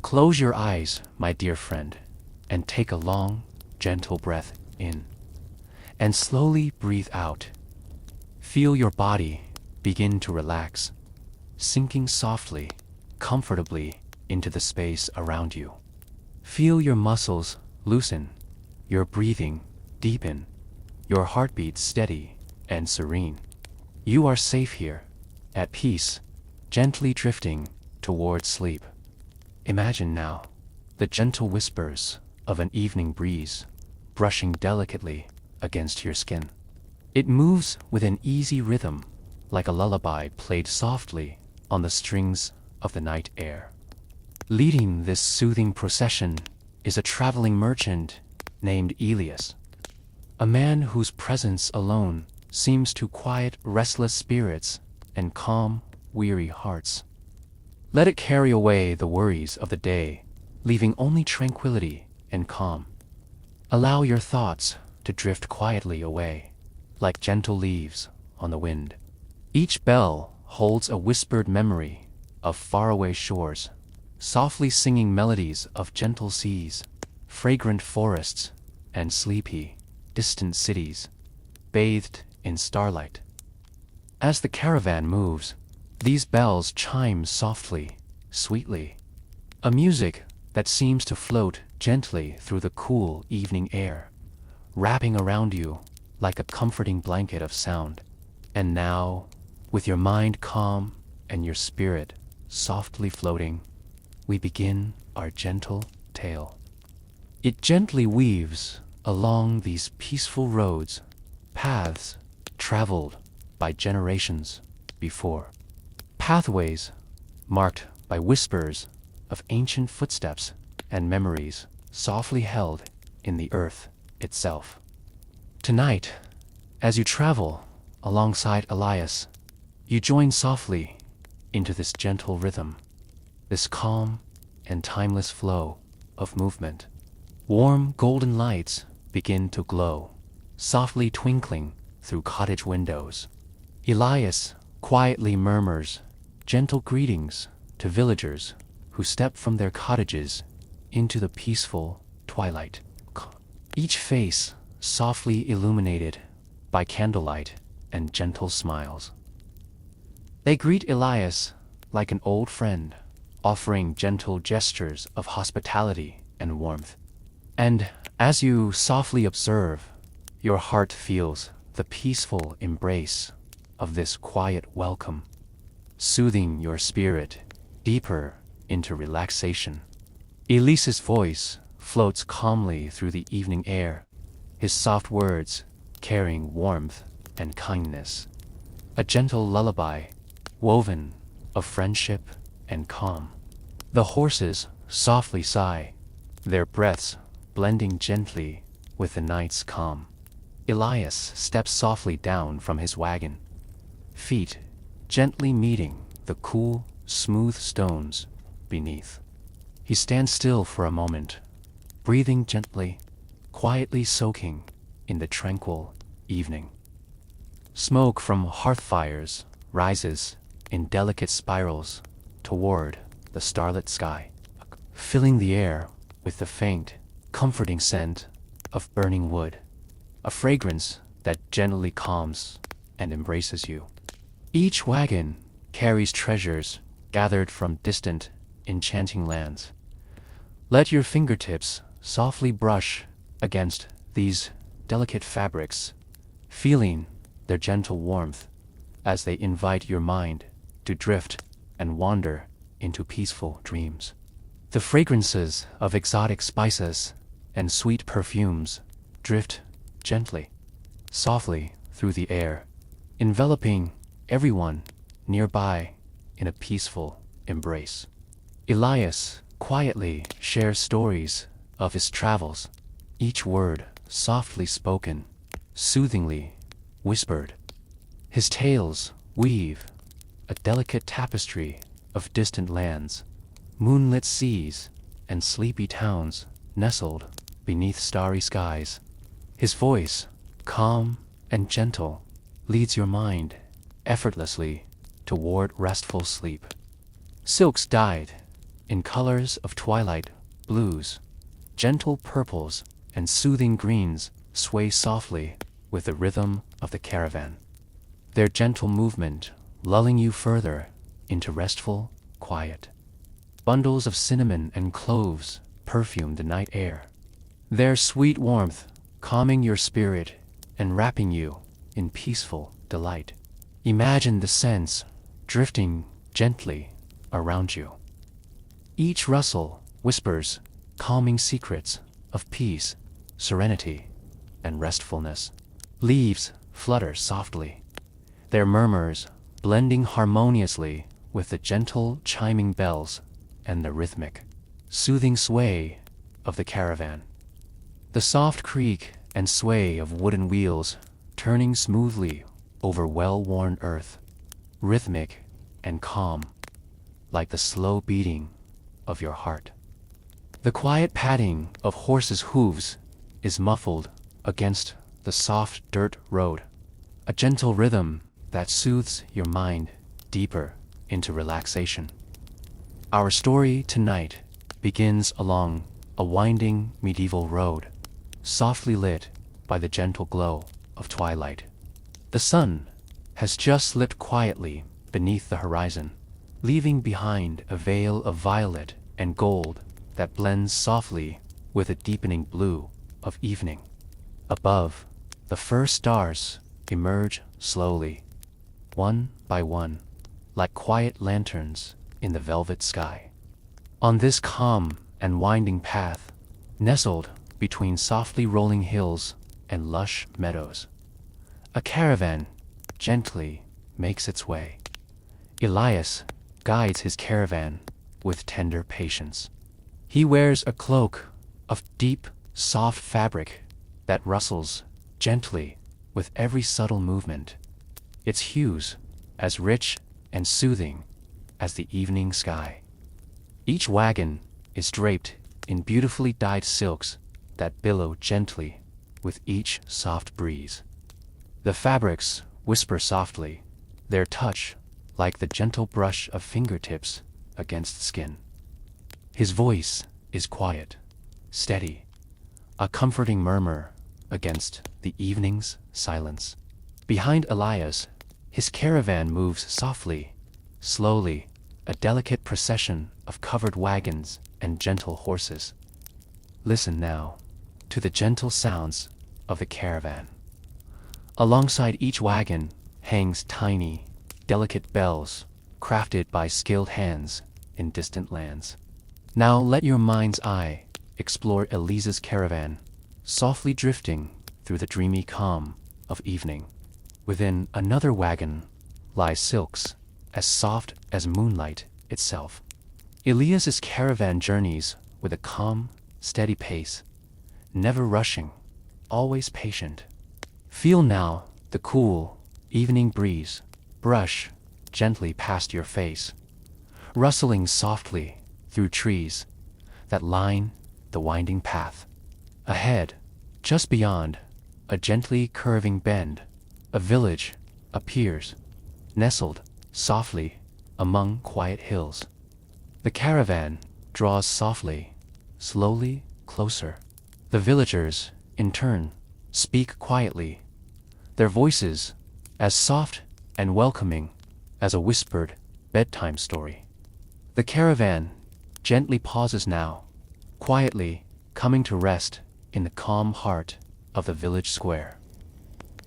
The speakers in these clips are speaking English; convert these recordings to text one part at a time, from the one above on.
Close your eyes, my dear friend, and take a long, gentle breath in, and slowly breathe out. Feel your body begin to relax, sinking softly, comfortably into the space around you. Feel your muscles loosen, your breathing deepen, your heartbeat steady and serene. You are safe here, at peace, gently drifting towards sleep. Imagine now the gentle whispers of an evening breeze brushing delicately against your skin. It moves with an easy rhythm, like a lullaby played softly on the strings of the night air. Leading this soothing procession is a traveling merchant named Elias, a man whose presence alone seems to quiet restless spirits and calm weary hearts. Let it carry away the worries of the day, leaving only tranquility and calm. Allow your thoughts to drift quietly away, like gentle leaves on the wind. Each bell holds a whispered memory of faraway shores, softly singing melodies of gentle seas, fragrant forests, and sleepy, distant cities, bathed in starlight. As the caravan moves, these bells chime softly, sweetly, a music that seems to float gently through the cool evening air, wrapping around you like a comforting blanket of sound. And now, with your mind calm and your spirit softly floating, we begin our gentle tale. It gently weaves along these peaceful roads, paths traveled by generations before. Pathways marked by whispers of ancient footsteps and memories softly held in the earth itself. Tonight, as you travel alongside Elias, you join softly into this gentle rhythm, this calm and timeless flow of movement. Warm golden lights begin to glow, softly twinkling through cottage windows. Elias quietly murmurs gentle greetings to villagers who step from their cottages into the peaceful twilight. Each face softly illuminated by candlelight and gentle smiles. They greet Elias like an old friend, offering gentle gestures of hospitality and warmth. And as you softly observe, your heart feels the peaceful embrace of this quiet welcome, soothing your spirit deeper into relaxation. Elise's voice floats calmly through the evening air, his soft words carrying warmth and kindness. A gentle lullaby woven of friendship and calm. The horses softly sigh, their breaths blending gently with the night's calm. Elias steps softly down from his wagon, feet gently meeting the cool, smooth stones beneath. He stands still for a moment, breathing gently, quietly soaking in the tranquil evening. Smoke from hearth fires rises in delicate spirals toward the starlit sky, filling the air with the faint, comforting scent of burning wood, a fragrance that gently calms and embraces you. Each wagon carries treasures gathered from distant, enchanting lands. Let your fingertips softly brush against these delicate fabrics, feeling their gentle warmth as they invite your mind to drift and wander into peaceful dreams. The fragrances of exotic spices and sweet perfumes drift gently, softly through the air, enveloping everyone nearby in a peaceful embrace. Elias quietly shares stories of his travels, each word softly spoken, soothingly whispered. His tales weave a delicate tapestry of distant lands, moonlit seas, and sleepy towns nestled beneath starry skies. His voice, calm and gentle, leads your mind effortlessly toward restful sleep. Silks dyed in colors of twilight blues, gentle purples, and soothing greens sway softly with the rhythm of the caravan. Their gentle movement lulling you further into restful quiet. Bundles of cinnamon and cloves perfume the night air, their sweet warmth calming your spirit and wrapping you in peaceful delight. Imagine the scents drifting gently around you. Each rustle whispers calming secrets of peace, serenity, and restfulness. Leaves flutter softly, their murmurs blending harmoniously with the gentle chiming bells and the rhythmic, soothing sway of the caravan. The soft creak and sway of wooden wheels turning smoothly over well-worn earth, rhythmic and calm, like the slow beating of your heart. The quiet padding of horses' hooves is muffled against the soft dirt road, a gentle rhythm that soothes your mind deeper into relaxation. Our story tonight begins along a winding medieval road, softly lit by the gentle glow of twilight. The sun has just slipped quietly beneath the horizon, leaving behind a veil of violet and gold that blends softly with the deepening blue of evening. Above, the first stars emerge slowly, one by one, like quiet lanterns in the velvet sky. On this calm and winding path, nestled between softly rolling hills and lush meadows, a caravan gently makes its way. Elias guides his caravan with tender patience. He wears a cloak of deep, soft fabric that rustles gently with every subtle movement, its hues as rich and soothing as the evening sky. Each wagon is draped in beautifully dyed silks that billow gently with each soft breeze. The fabrics whisper softly, their touch like the gentle brush of fingertips against skin. His voice is quiet, steady, a comforting murmur against the evening's silence. Behind Elias, his caravan moves softly, slowly, a delicate procession of covered wagons and gentle horses. Listen now to the gentle sounds of the caravan. Alongside each wagon hangs tiny, delicate bells crafted by skilled hands in distant lands. Now let your mind's eye explore Eliza's caravan, softly drifting through the dreamy calm of evening. Within another wagon lie silks as soft as moonlight itself. Elias's caravan journeys with a calm, steady pace, never rushing, always patient. Feel now the cool, evening breeze brush gently past your face, rustling softly through trees that line the winding path. Ahead, just beyond, a gently curving bend, a village appears, nestled softly among quiet hills. The caravan draws softly, slowly closer. The villagers, in turn, speak quietly, their voices as soft and welcoming as a whispered bedtime story. The caravan gently pauses now, quietly coming to rest in the calm heart of the village square.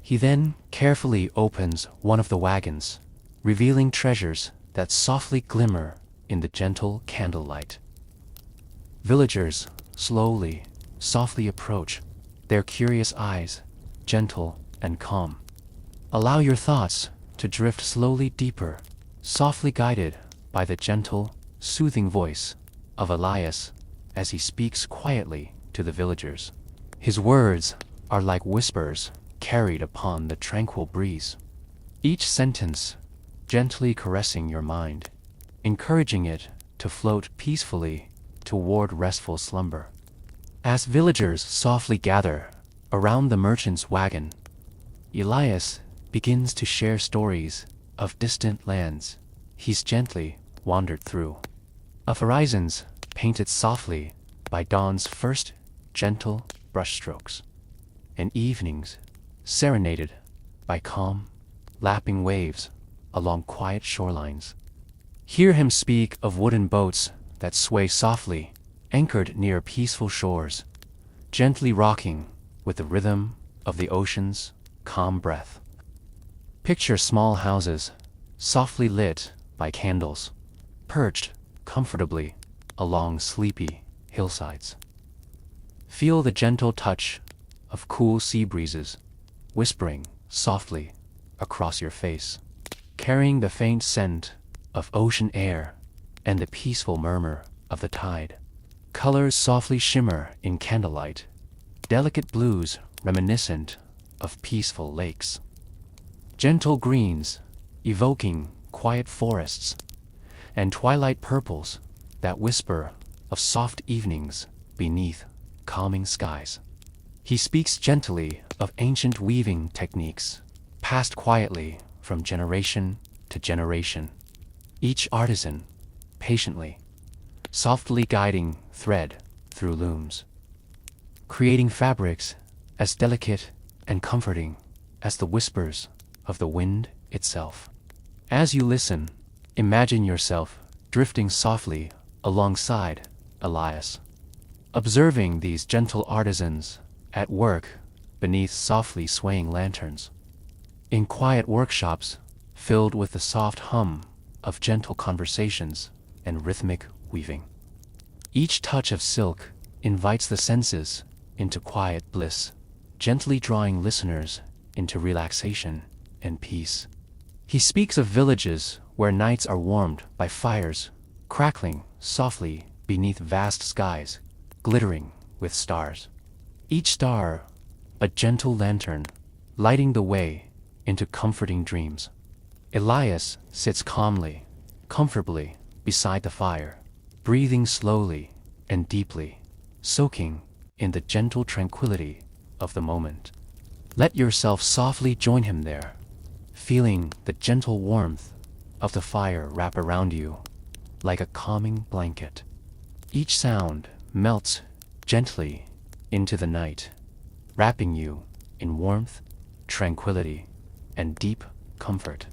He then carefully opens one of the wagons, revealing treasures that softly glimmer in the gentle candlelight. Villagers slowly, softly approach, their curious eyes gentle and calm. Allow your thoughts to drift slowly deeper, softly guided by the gentle, soothing voice of Elias as he speaks quietly to the villagers. His words are like whispers carried upon the tranquil breeze, each sentence gently caressing your mind, encouraging it to float peacefully toward restful slumber. As villagers softly gather around the merchant's wagon, Elias begins to share stories of distant lands he's gently wandered through. of horizons painted softly by dawn's first gentle brushstrokes, and evenings serenaded by calm, lapping waves along quiet shorelines. Hear him speak of wooden boats that sway softly, anchored near peaceful shores, gently rocking with the rhythm of the ocean's calm breath. Picture small houses, softly lit by candles, perched comfortably along sleepy hillsides. Feel the gentle touch of cool sea breezes whispering softly across your face, carrying the faint scent of ocean air and the peaceful murmur of the tide. Colors softly shimmer in candlelight, delicate blues reminiscent of peaceful lakes. Gentle greens evoking quiet forests, and twilight purples that whisper of soft evenings beneath calming skies. He speaks gently of ancient weaving techniques, passed quietly from generation to generation. Each artisan, patiently, softly guiding thread through looms, creating fabrics as delicate and comforting as the whispers of the wind itself. As you listen, imagine yourself drifting softly alongside Elias, observing these gentle artisans at work beneath softly swaying lanterns, in quiet workshops filled with the soft hum of gentle conversations and rhythmic weaving. Each touch of silk invites the senses into quiet bliss, gently drawing listeners into relaxation and peace. He speaks of villages where nights are warmed by fires crackling softly beneath vast skies glittering with stars. Each star a gentle lantern lighting the way into comforting dreams. Elias sits calmly, comfortably beside the fire, breathing slowly and deeply, soaking in the gentle tranquility of the moment. Let yourself softly join him there, feeling the gentle warmth of the fire wrap around you like a calming blanket. Each sound melts gently into the night, wrapping you in warmth, tranquility, and deep comfort.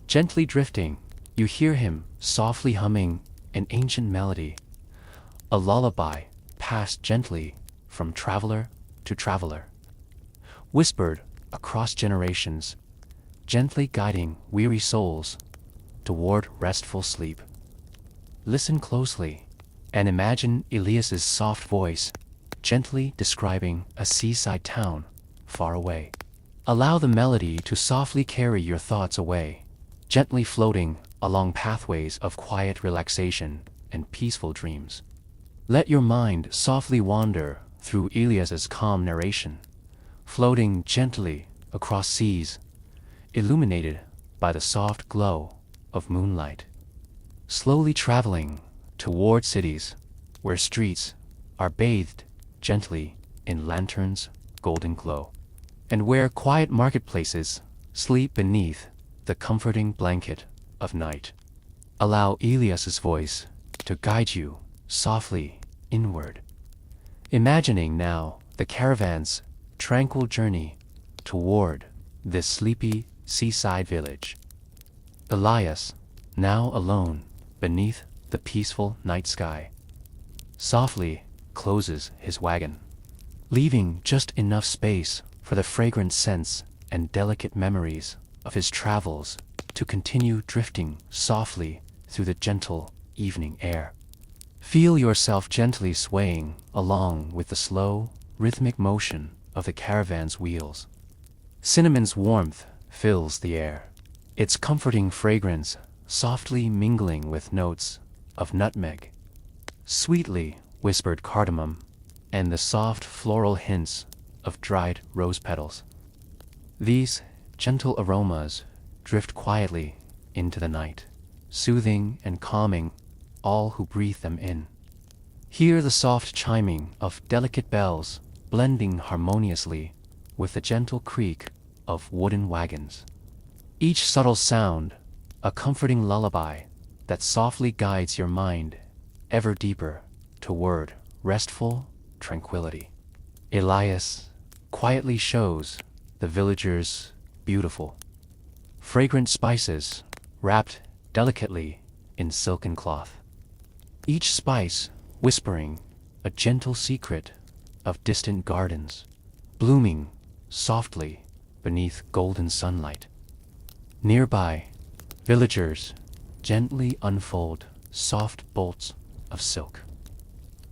Gently drifting, you hear him softly humming an ancient melody, a lullaby passed gently from traveler to traveler, whispered across generations, gently guiding weary souls toward restful sleep. Listen closely and imagine Elias's soft voice gently describing a seaside town far away. Allow the melody to softly carry your thoughts away, gently floating along pathways of quiet relaxation and peaceful dreams. Let your mind softly wander through Elias's calm narration, floating gently across seas, illuminated by the soft glow of moonlight. Slowly traveling toward cities where streets are bathed gently in lanterns' golden glow, and where quiet marketplaces sleep beneath the comforting blanket of night. Allow Elias's voice to guide you softly inward, imagining now the caravan's tranquil journey toward this sleepy seaside village. Elias, now alone beneath the peaceful night sky, softly closes his wagon, leaving just enough space for the fragrant scents and delicate memories of his travels to continue drifting softly through the gentle evening air. Feel yourself gently swaying along with the slow, rhythmic motion of the caravan's wheels. Cinnamon's warmth fills the air, its comforting fragrance softly mingling with notes of nutmeg, sweetly whispered cardamom, and the soft floral hints of dried rose petals. These gentle aromas drift quietly into the night, soothing and calming all who breathe them in. Hear the soft chiming of delicate bells blending harmoniously with the gentle creak of wooden wagons. Each subtle sound a comforting lullaby that softly guides your mind ever deeper toward restful tranquility. Elias quietly shows the villagers beautiful, fragrant spices wrapped delicately in silken cloth. Each spice whispering a gentle secret of distant gardens, blooming softly beneath golden sunlight. Nearby, villagers gently unfold soft bolts of silk,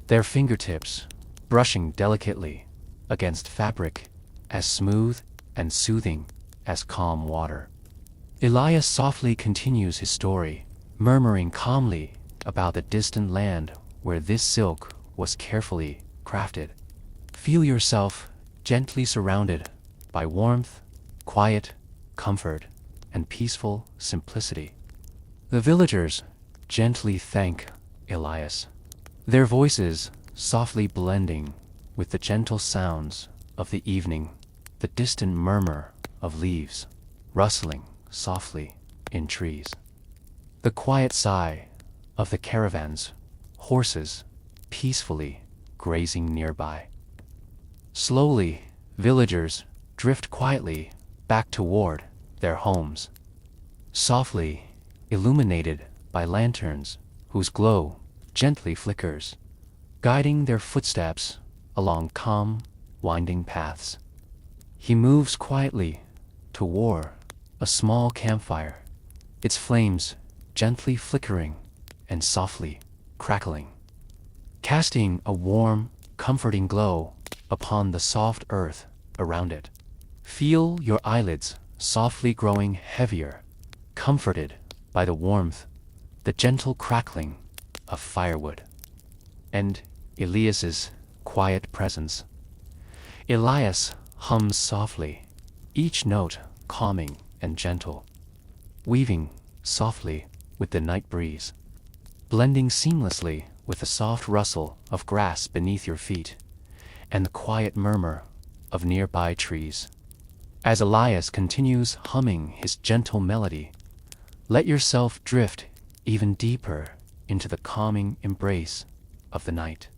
their fingertips brushing delicately against fabric as smooth and soothing as calm water. Elias softly continues his story, murmuring calmly about the distant land where this silk was carefully crafted. Feel yourself gently surrounded by warmth, quiet, comfort, and peaceful simplicity. The villagers gently thank Elias, their voices softly blending with the gentle sounds of the evening, the distant murmur of leaves rustling softly in trees, the quiet sigh of the caravan's horses peacefully grazing nearby. Slowly, villagers drift quietly back toward their homes, softly illuminated by lanterns whose glow gently flickers, guiding their footsteps along calm, winding paths. He moves quietly toward a small campfire, its flames gently flickering and softly crackling, casting a warm, comforting glow upon the soft earth around it. Feel your eyelids softly growing heavier, comforted by the warmth, the gentle crackling of firewood, and Elias's quiet presence. Elias hums softly, each note calming and gentle, weaving softly with the night breeze, blending seamlessly with the soft rustle of grass beneath your feet and the quiet murmur of nearby trees. As Elias continues humming his gentle melody, let yourself drift even deeper into the calming embrace of the night.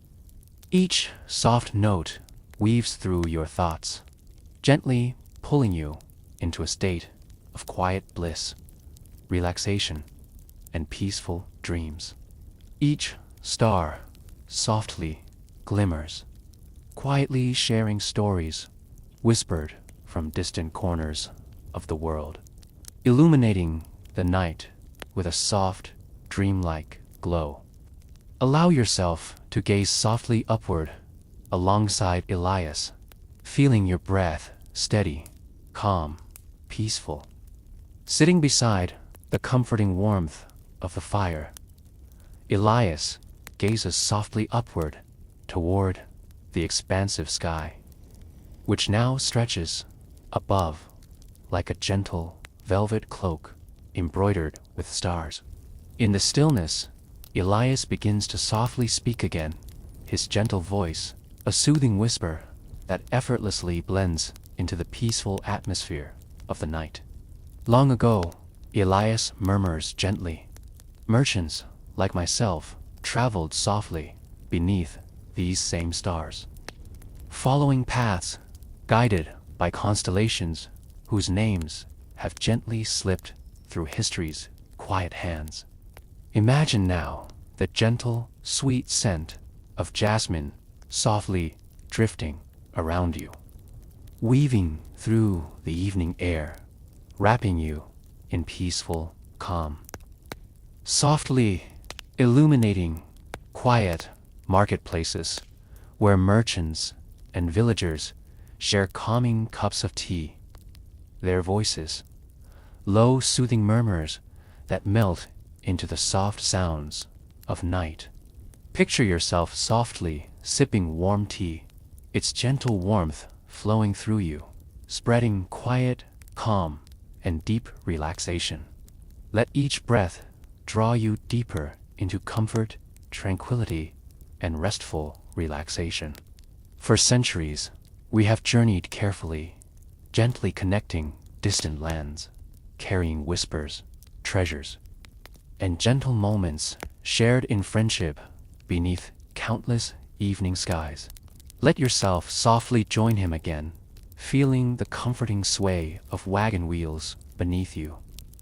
Each soft note weaves through your thoughts, gently pulling you into a state of quiet bliss, relaxation, and peaceful dreams. Each star softly glimmers, quietly sharing stories whispered from distant corners of the world, illuminating the night with a soft, dreamlike glow. Allow yourself to gaze softly upward alongside Elias, feeling your breath steady, calm, peaceful. Sitting beside the comforting warmth of the fire, Elias gazes softly upward toward the expansive sky, which now stretches above like a gentle velvet cloak embroidered with stars. In the stillness, Elias begins to softly speak again, his gentle voice a soothing whisper that effortlessly blends into the peaceful atmosphere of the night. Long ago, Elias murmurs gently, merchants like myself traveled softly beneath these same stars, following paths guided by constellations whose names have gently slipped through history's quiet hands. Imagine now the gentle, sweet scent of jasmine softly drifting around you, weaving through the evening air, wrapping you in peaceful calm, softly illuminating quiet marketplaces where merchants and villagers share calming cups of tea, their voices, low soothing murmurs that melt into the soft sounds of night. Picture yourself softly sipping warm tea, its gentle warmth flowing through you, spreading quiet, calm, and deep relaxation. Let each breath draw you deeper into comfort, tranquility, and restful relaxation. For centuries, we have journeyed carefully, gently connecting distant lands, carrying whispers, treasures, and gentle moments shared in friendship beneath countless evening skies. Let yourself softly join him again, feeling the comforting sway of wagon wheels beneath you,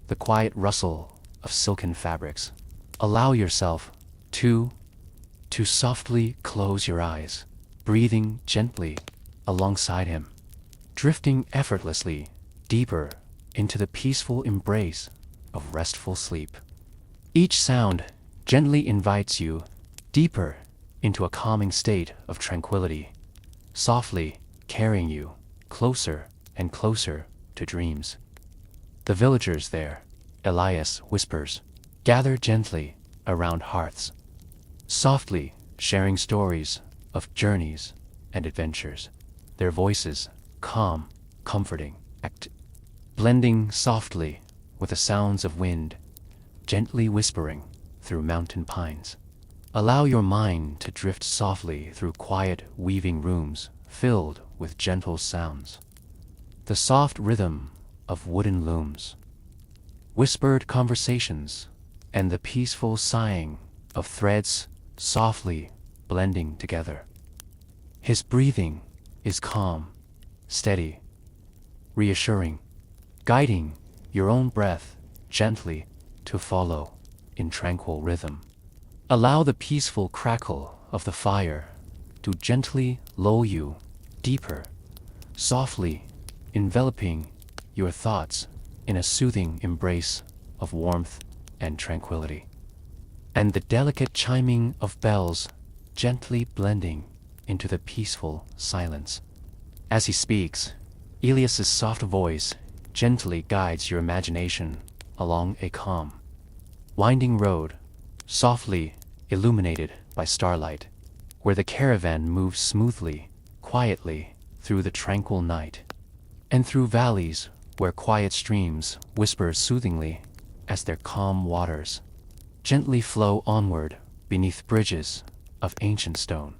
the quiet rustle of silken fabrics. Allow yourself to softly close your eyes, breathing gently alongside him, drifting effortlessly deeper into the peaceful embrace of restful sleep. Each sound gently invites you deeper into a calming state of tranquility, softly carrying you closer and closer to dreams. The villagers there, Elias whispers, gather gently around hearths, softly sharing stories of journeys and adventures, their voices calm, comforting, blending softly with the sounds of wind, gently whispering through mountain pines. Allow your mind to drift softly through quiet, weaving rooms filled with gentle sounds. The soft rhythm of wooden looms, whispered conversations, and the peaceful sighing of threads softly blending together. His breathing is calm, steady, reassuring, guiding your own breath gently to follow in tranquil rhythm. Allow the peaceful crackle of the fire to gently lull you deeper, softly enveloping your thoughts in a soothing embrace of warmth and tranquility. And the delicate chiming of bells gently blending into the peaceful silence. As he speaks, Elias's soft voice gently guides your imagination along a calm, winding road, softly illuminated by starlight, where the caravan moves smoothly, quietly through the tranquil night, and through valleys where quiet streams whisper soothingly as their calm waters gently flow onward beneath bridges of ancient stone.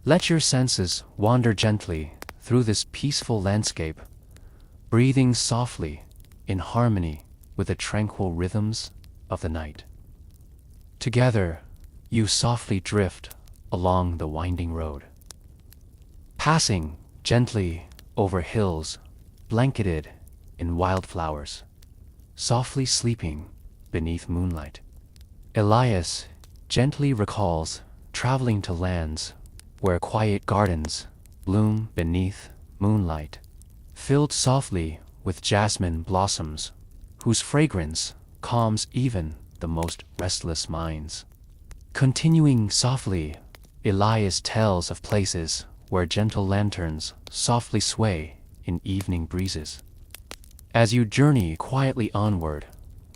Let your senses wander gently through this peaceful landscape, breathing softly in harmony with the tranquil rhythms of the night. Together, you softly drift along the winding road, passing gently over hills blanketed in wildflowers, softly sleeping beneath moonlight. Elias gently recalls traveling to lands where quiet gardens bloom beneath moonlight, filled softly with jasmine blossoms, whose fragrance calms even the most restless minds. Continuing softly, Elias tells of places where gentle lanterns softly sway in evening breezes. As you journey quietly onward,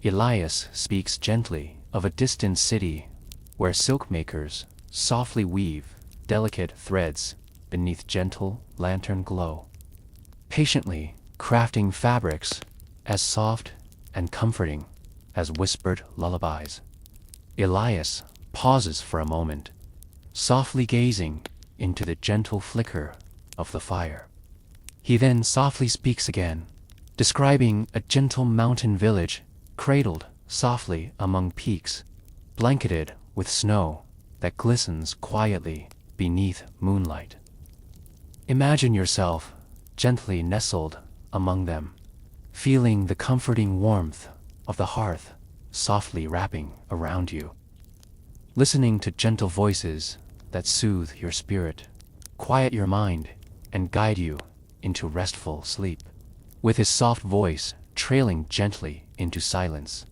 Elias speaks gently of a distant city where silk makers softly weave delicate threads beneath gentle lantern glow, patiently crafting fabrics as soft and comforting as whispered lullabies. Elias pauses for a moment, softly gazing into the gentle flicker of the fire. He then softly speaks again, describing a gentle mountain village cradled softly among peaks, blanketed with snow that glistens quietly beneath moonlight. Imagine yourself gently nestled among them, feeling the comforting warmth of the hearth softly wrapping around you, listening to gentle voices that soothe your spirit, quiet your mind, and guide you into restful sleep. With his soft voice trailing gently into silence,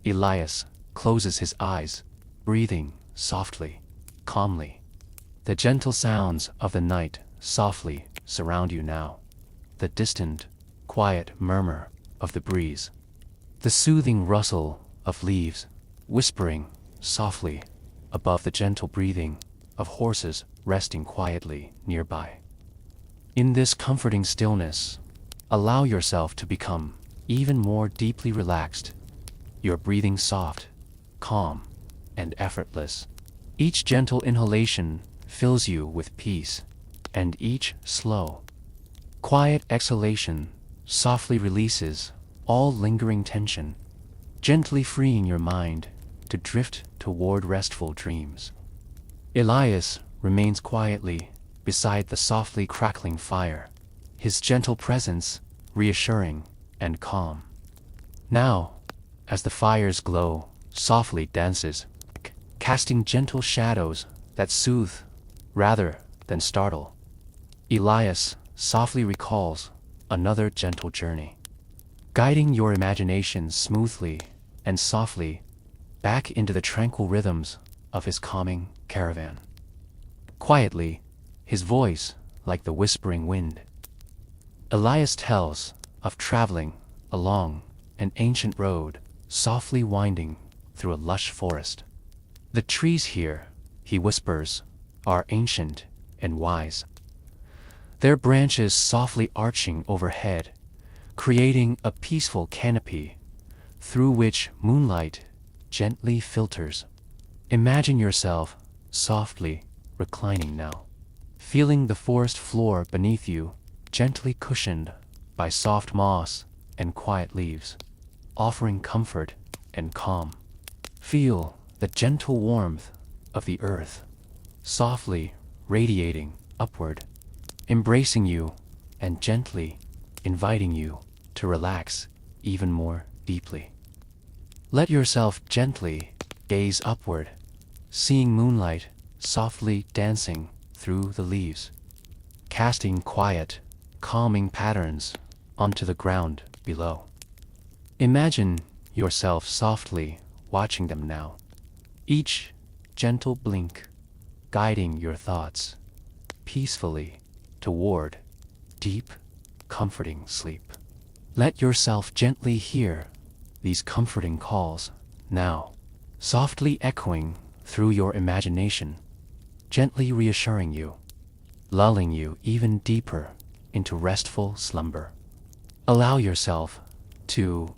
Elias closes his eyes, breathing softly, calmly. The gentle sounds of the night softly surround you now, the distant, quiet murmur of the breeze, the soothing rustle of leaves whispering softly above the gentle breathing of horses resting quietly nearby. In this comforting stillness, allow yourself to become even more deeply relaxed, your breathing soft, calm, and effortless. Each gentle inhalation fills you with peace, and each slow, quiet exhalation softly releases all lingering tension, gently freeing your mind to drift toward restful dreams. Elias remains quietly beside the softly crackling fire, his gentle presence reassuring and calm. Now, as the fire's glow softly dances, casting gentle shadows that soothe rather than startle, Elias softly recalls another gentle journey, guiding your imagination smoothly and softly back into the tranquil rhythms of his calming caravan. Quietly, his voice like the whispering wind, Elias tells of traveling along an ancient road softly winding through a lush forest. The trees here, he whispers, are ancient and wise, their branches softly arching overhead, creating a peaceful canopy through which moonlight gently filters. Imagine yourself softly reclining now, feeling the forest floor beneath you gently cushioned by soft moss and quiet leaves, offering comfort and calm. Feel the gentle warmth of the earth, softly radiating upward, embracing you and gently inviting you to relax even more deeply. Let yourself gently gaze upward, seeing moonlight softly dancing through the leaves, casting quiet, calming patterns onto the ground below. Imagine yourself softly watching them now, each gentle blink guiding your thoughts peacefully toward deep, comforting sleep. Let yourself gently hear these comforting calls now, softly echoing through your imagination, gently reassuring you, lulling you even deeper into restful slumber. Allow yourself to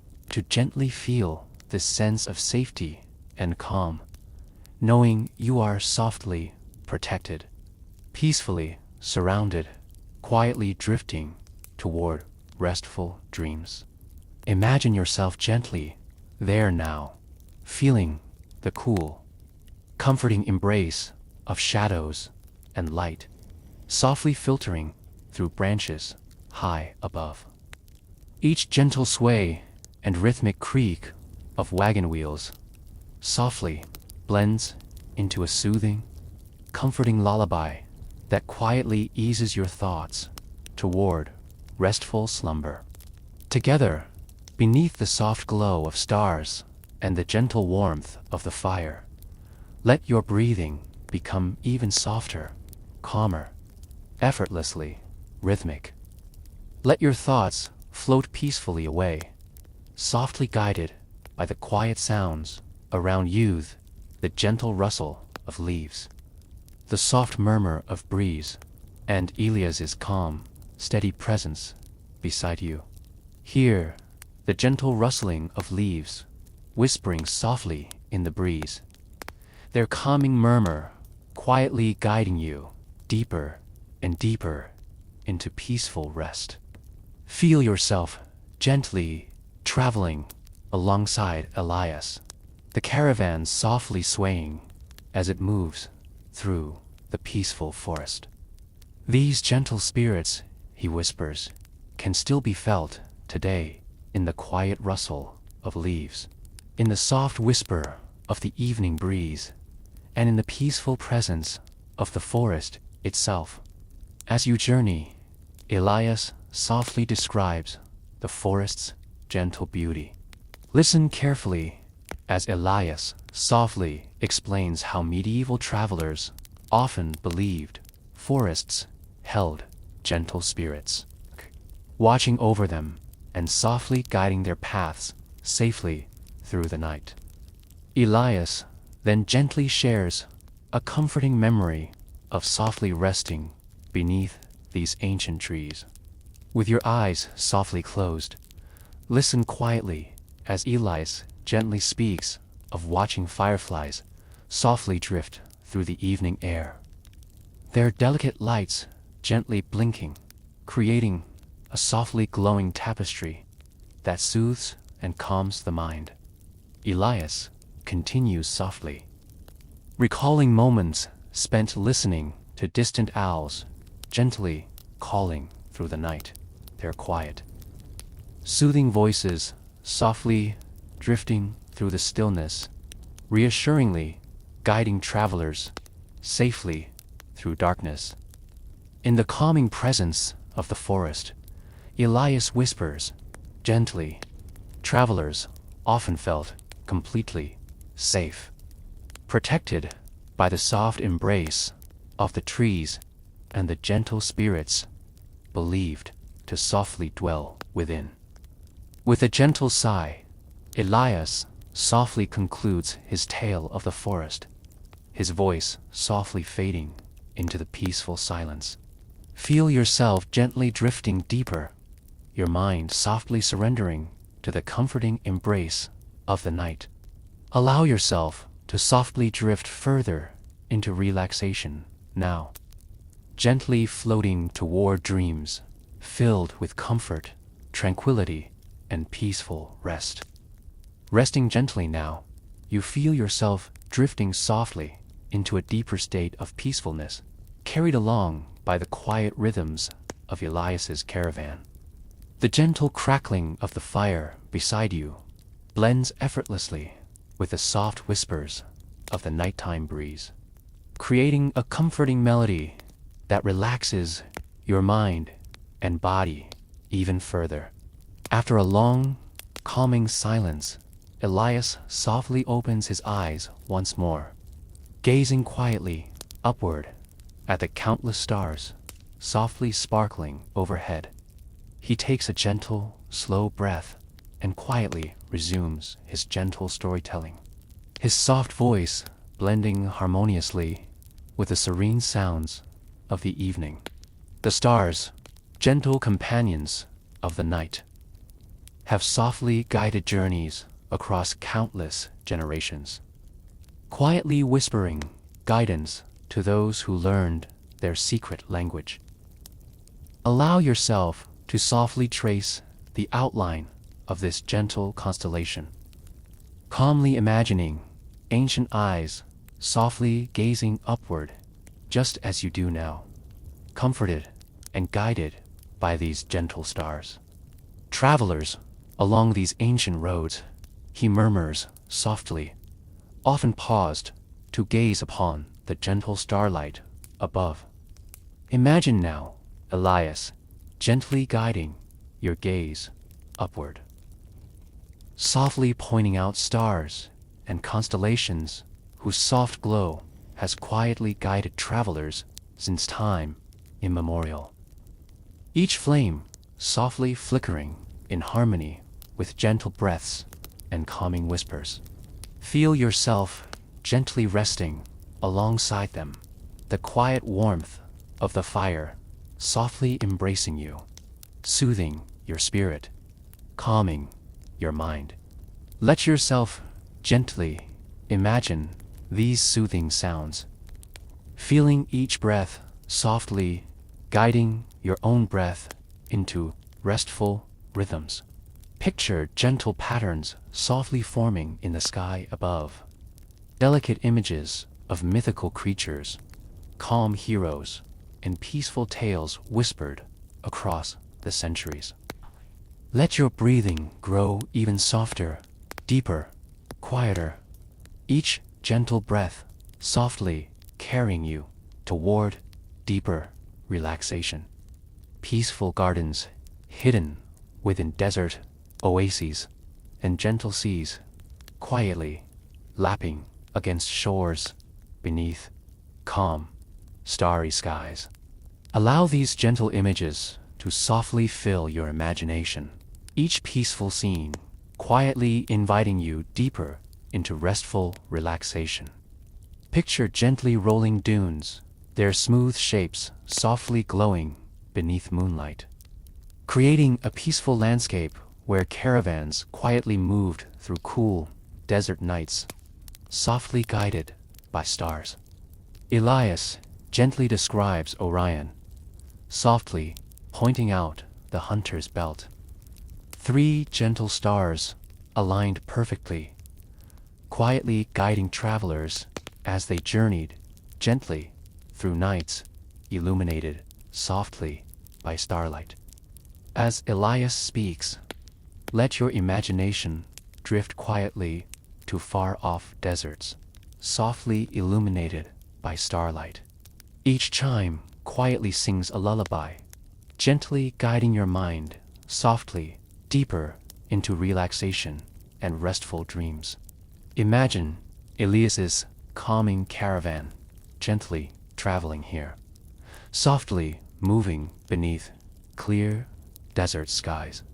gently feel this sense of safety and calm, knowing you are softly protected, peacefully surrounded, quietly drifting toward restful dreams. Imagine yourself gently there now, feeling the cool, comforting embrace of shadows and light, softly filtering through branches high above. Each gentle sway and rhythmic creak of wagon wheels softly blends into a soothing, comforting lullaby that quietly eases your thoughts toward restful slumber. Together, beneath the soft glow of stars and the gentle warmth of the fire, let your breathing become even softer, calmer, effortlessly rhythmic. Let your thoughts float peacefully away, softly guided by the quiet sounds around you, the gentle rustle of leaves, the soft murmur of breeze, and Elias's calm, steady presence beside you. Hear the gentle rustling of leaves, whispering softly in the breeze, their calming murmur quietly guiding you deeper and deeper into peaceful rest. Feel yourself gently traveling alongside Elias, the caravan softly swaying as it moves through the peaceful forest. These gentle spirits, he whispers, can still be felt today in the quiet rustle of leaves, in the soft whisper of the evening breeze, and in the peaceful presence of the forest itself. As you journey, Elias softly describes the forest's gentle beauty. Listen carefully as Elias softly explains how medieval travelers often believed forests held gentle spirits, watching over them and softly guiding their paths safely through the night. Elias then gently shares a comforting memory of softly resting beneath these ancient trees. With your eyes softly closed, listen quietly as Elias gently speaks of watching fireflies softly drift through the evening air, their delicate lights gently blinking, creating a softly glowing tapestry that soothes and calms the mind. Elias continues softly, recalling moments spent listening to distant owls gently calling through the night, their quiet, soothing voices softly drifting through the stillness, reassuringly guiding travelers safely through darkness. In the calming presence of the forest, Elias whispers gently. Travelers often felt completely safe, protected by the soft embrace of the trees and the gentle spirits believed to softly dwell within. With a gentle sigh, Elias softly concludes his tale of the forest, his voice softly fading into the peaceful silence. Feel yourself gently drifting deeper, your mind softly surrendering to the comforting embrace of the night. Allow yourself to softly drift further into relaxation now, gently floating toward dreams filled with comfort, tranquility, and peaceful rest. Resting gently now, you feel yourself drifting softly into a deeper state of peacefulness, carried along by the quiet rhythms of Elias's caravan. The gentle crackling of the fire beside you blends effortlessly with the soft whispers of the nighttime breeze, creating a comforting melody that relaxes your mind and body even further. After a long, calming silence, Elias softly opens his eyes once more, gazing quietly upward at the countless stars softly sparkling overhead. He takes a gentle, slow breath and quietly resumes his gentle storytelling, his soft voice blending harmoniously with the serene sounds of the evening. The stars, gentle companions of the night, have softly guided journeys across countless generations, quietly whispering guidance to those who learned their secret language. Allow yourself to softly trace the outline of this gentle constellation, calmly imagining ancient eyes softly gazing upward just as you do now, comforted and guided by these gentle stars. Travelers along these ancient roads, he murmurs softly, often paused to gaze upon the gentle starlight above. Imagine now, Elias, gently guiding your gaze upward, softly pointing out stars and constellations whose soft glow has quietly guided travelers since time immemorial. Each flame softly flickering in harmony with gentle breaths and calming whispers. Feel yourself gently resting alongside them, the quiet warmth of the fire softly embracing you, soothing your spirit, calming your mind. Let yourself gently imagine these soothing sounds, feeling each breath softly guiding your own breath into restful rhythms. Picture gentle patterns softly forming in the sky above, delicate images of mythical creatures, calm heroes, and peaceful tales whispered across the centuries. Let your breathing grow even softer, deeper, quieter, each gentle breath softly carrying you toward deeper relaxation. Peaceful gardens hidden within desert oases and gentle seas quietly lapping against shores beneath calm, starry skies. Allow these gentle images to softly fill your imagination, each peaceful scene quietly inviting you deeper into restful relaxation. Picture gently rolling dunes, their smooth shapes softly glowing beneath moonlight, creating a peaceful landscape where caravans quietly moved through cool desert nights, softly guided by stars. Elias gently describes Orion, softly pointing out the hunter's belt. 3 gentle stars aligned perfectly, quietly guiding travelers as they journeyed gently through nights illuminated softly by starlight. As Elias speaks, let your imagination drift quietly to far-off deserts, softly illuminated by starlight. Each chime quietly sings a lullaby, gently guiding your mind softly deeper into relaxation and restful dreams. Imagine Elias's calming caravan gently traveling here, softly moving beneath clear desert skies.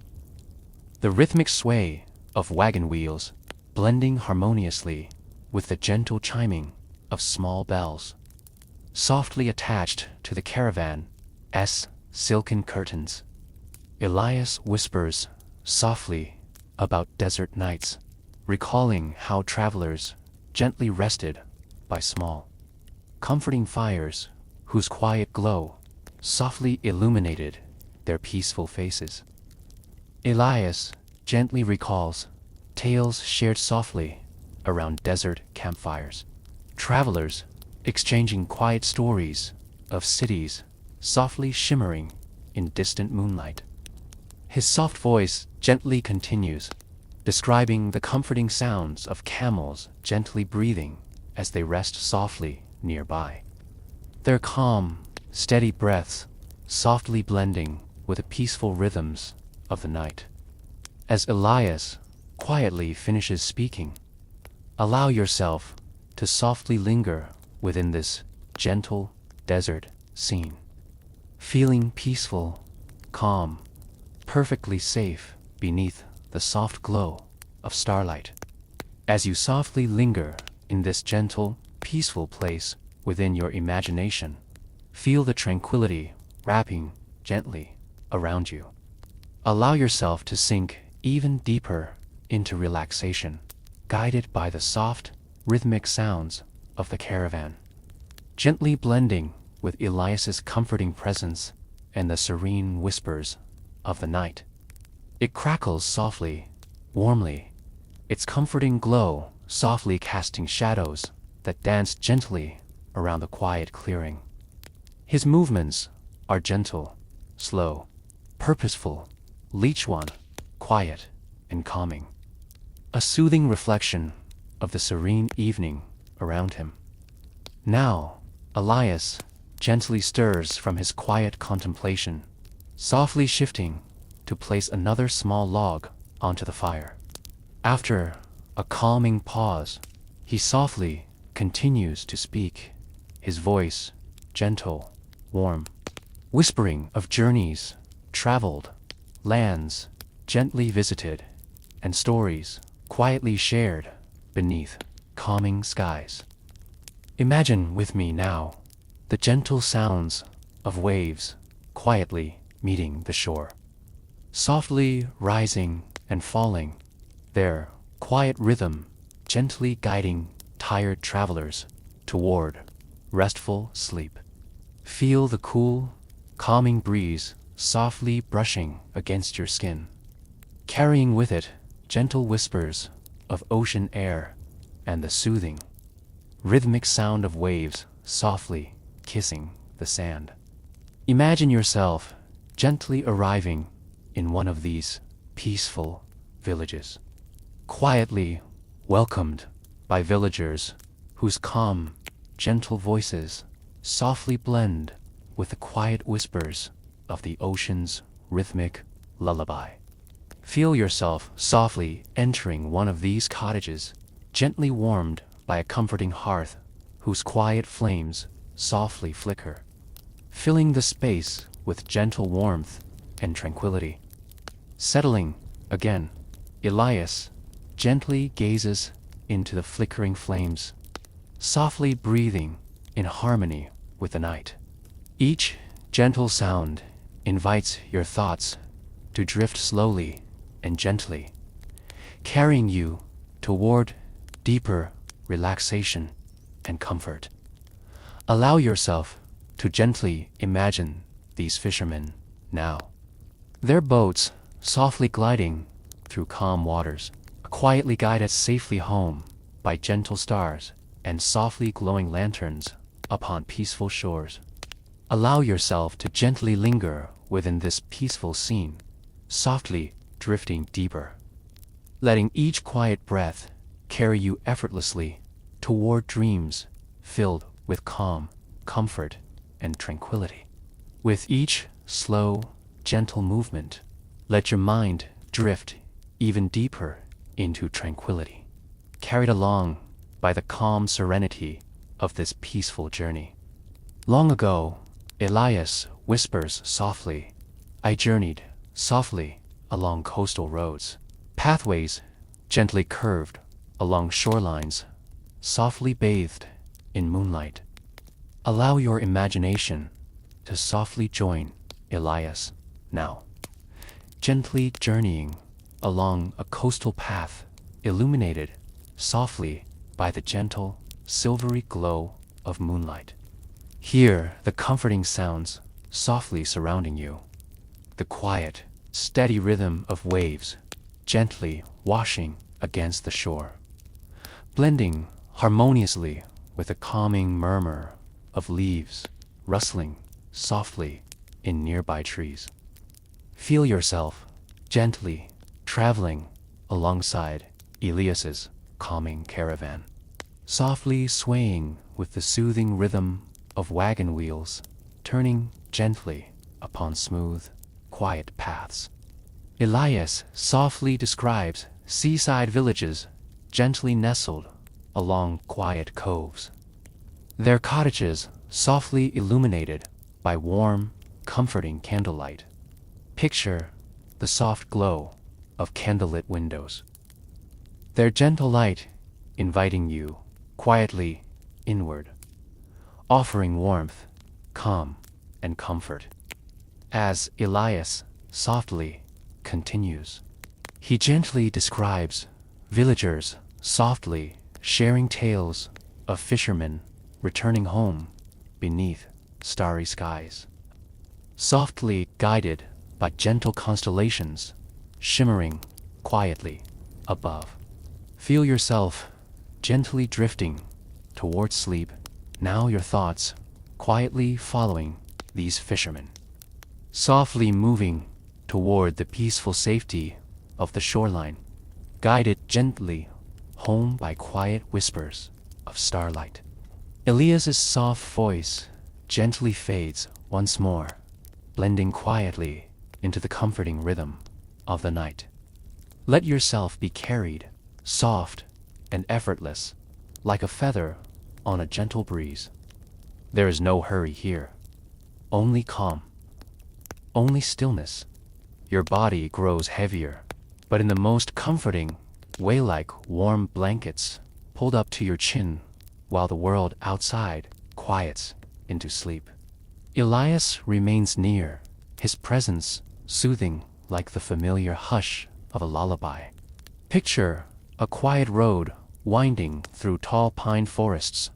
The rhythmic sway of wagon wheels blending harmoniously with the gentle chiming of small bells, softly attached to the caravan's silken curtains. Elias whispers softly about desert nights, recalling how travelers gently rested by small, comforting fires whose quiet glow softly illuminated their peaceful faces. Elias gently recalls tales shared softly around desert campfires, travelers exchanging quiet stories of cities softly shimmering in distant moonlight. His soft voice gently continues, describing the comforting sounds of camels gently breathing as they rest softly nearby. Their calm, steady breaths softly blending with the peaceful rhythms of the night. As Elias quietly finishes speaking, allow yourself to softly linger within this gentle desert scene, feeling peaceful, calm, perfectly safe beneath the soft glow of starlight. As you softly linger in this gentle, peaceful place within your imagination, feel the tranquility wrapping gently around you. Allow yourself to sink even deeper into relaxation, guided by the soft, rhythmic sounds of the caravan, gently blending with Elias's comforting presence and the serene whispers of the night. It crackles softly, warmly, its comforting glow softly casting shadows that dance gently around the quiet clearing. His movements are gentle, slow, purposeful, each one quiet and calming, a soothing reflection of the serene evening around him. Now, Elias gently stirs from his quiet contemplation, softly shifting to place another small log onto the fire. After a calming pause, he softly continues to speak, his voice gentle, warm, whispering of journeys traveled, lands gently visited, and stories quietly shared beneath calming skies. Imagine with me now the gentle sounds of waves quietly meeting the shore, softly rising and falling, their quiet rhythm gently guiding tired travelers toward restful sleep. Feel the cool, calming breeze softly brushing against your skin, carrying with it gentle whispers of ocean air and the soothing, rhythmic sound of waves softly kissing the sand. Imagine yourself gently arriving in one of these peaceful villages, quietly welcomed by villagers whose calm, gentle voices softly blend with the quiet whispers of the ocean's rhythmic lullaby. Feel yourself softly entering one of these cottages, gently warmed by a comforting hearth whose quiet flames softly flicker, filling the space with gentle warmth and tranquility. Settling again, Elias gently gazes into the flickering flames, softly breathing in harmony with the night. Each gentle sound invites your thoughts to drift slowly and gently, carrying you toward deeper relaxation and comfort. Allow yourself to gently imagine these fishermen now, their boats softly gliding through calm waters, quietly guide us safely home by gentle stars and softly glowing lanterns upon peaceful shores. Allow yourself to gently linger within this peaceful scene, softly drifting deeper, letting each quiet breath carry you effortlessly toward dreams filled with calm, comfort, and tranquility. With each slow, gentle movement, let your mind drift even deeper into tranquility, carried along by the calm serenity of this peaceful journey. Long ago, Elias whispers softly, I journeyed softly along coastal roads, pathways gently curved along shorelines, softly bathed in moonlight. Allow your imagination to softly join Elias now, gently journeying along a coastal path illuminated softly by the gentle, silvery glow of moonlight. Hear the comforting sounds softly surrounding you, the quiet, steady rhythm of waves gently washing against the shore, blending harmoniously with the calming murmur of leaves rustling softly in nearby trees. Feel yourself gently traveling alongside Elias's calming caravan, softly swaying with the soothing rhythm of wagon wheels turning gently upon smooth, quiet paths. Elias softly describes seaside villages gently nestled along quiet coves, their cottages softly illuminated by warm, comforting candlelight. Picture the soft glow of candlelit windows, their gentle light inviting you quietly inward, offering warmth, calm, and comfort. As Elias softly continues, he gently describes villagers softly sharing tales of fishermen returning home beneath starry skies, softly guided by gentle constellations shimmering quietly above. Feel yourself gently drifting towards sleep, now your thoughts quietly following these fishermen, softly moving toward the peaceful safety of the shoreline, guided gently home by quiet whispers of starlight. Elias's soft voice gently fades once more, blending quietly into the comforting rhythm of the night. Let yourself be carried, soft and effortless, like a feather on a gentle breeze. There is no hurry here, only calm, only stillness. Your body grows heavier, but in the most comforting way, like warm blankets pulled up to your chin while the world outside quiets into sleep. Elias remains near, his presence soothing like the familiar hush of a lullaby. Picture a quiet road winding through tall pine forests,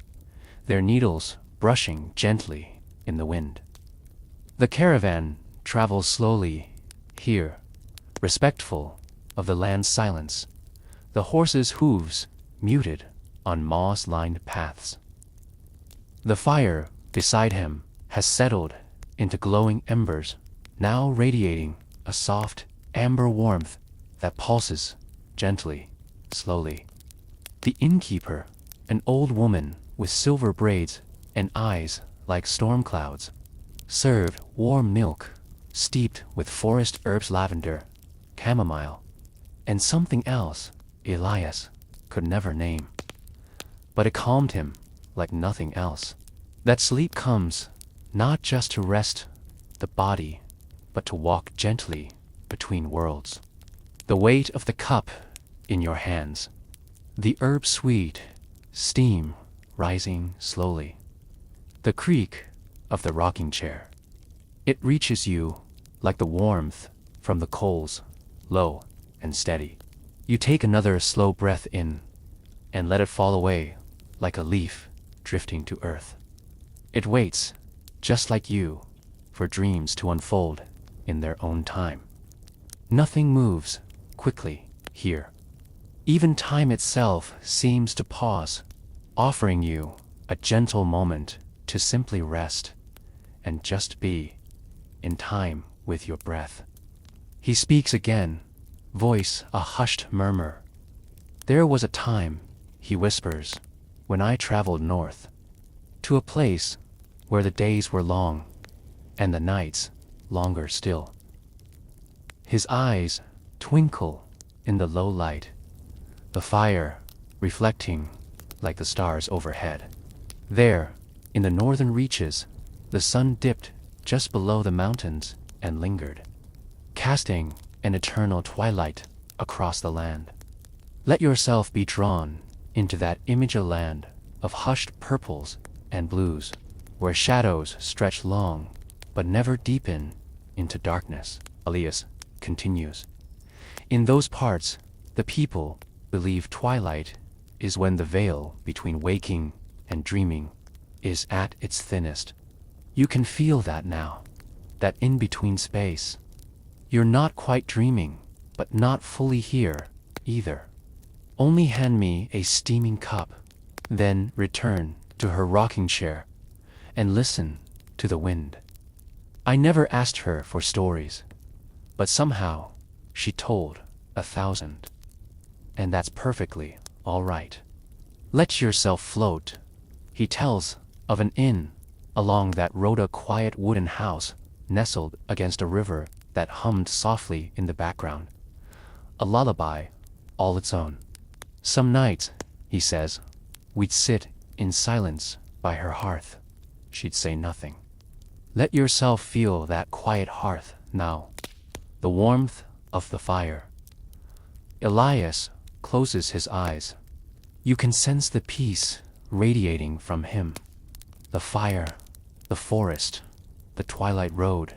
their needles brushing gently in the wind. The caravan travels slowly here, respectful of the land's silence, the horses' hooves muted on moss-lined paths. The fire beside him has settled into glowing embers, now radiating a soft, amber warmth that pulses gently, slowly. The innkeeper, an old woman with silver braids and eyes like storm clouds, served warm milk steeped with forest herbs, lavender, chamomile, and something else Elias could never name. But it calmed him like nothing else. That sleep comes not just to rest the body, but to walk gently between worlds. The weight of the cup in your hands, the herb sweet steam rising slowly, the creak of the rocking chair. It reaches you like the warmth from the coals, low and steady. You take another slow breath in and let it fall away like a leaf drifting to earth. It waits, just like you, for dreams to unfold in their own time. Nothing moves quickly here. Even time itself seems to pause, offering you a gentle moment to simply rest and just be in time with your breath. He speaks again, voice a hushed murmur. There was a time, he whispers, when I traveled north, to a place where the days were long and the nights longer still. His eyes twinkle in the low light, the fire reflecting like the stars overhead. There, in the northern reaches, the sun dipped just below the mountains and lingered, casting an eternal twilight across the land. Let yourself be drawn into that image of land of hushed purples and blues, where shadows stretch long but never deepen into darkness. Elias continues. In those parts, the people believe twilight is when the veil between waking and dreaming is at its thinnest. You can feel that now, that in-between space. You're not quite dreaming, but not fully here either. Only hand me a steaming cup, then return to her rocking chair and listen to the wind. I never asked her for stories, but somehow she told 1,000. And that's perfectly all right. Let yourself float. He tells of an inn along that road, a quiet wooden house nestled against a river that hummed softly in the background, a lullaby all its own. Some nights, he says, we'd sit in silence by her hearth. She'd say nothing. Let yourself feel that quiet hearth now, the warmth of the fire. Elias closes his eyes. You can sense the peace radiating from him. The fire, the forest, the twilight road.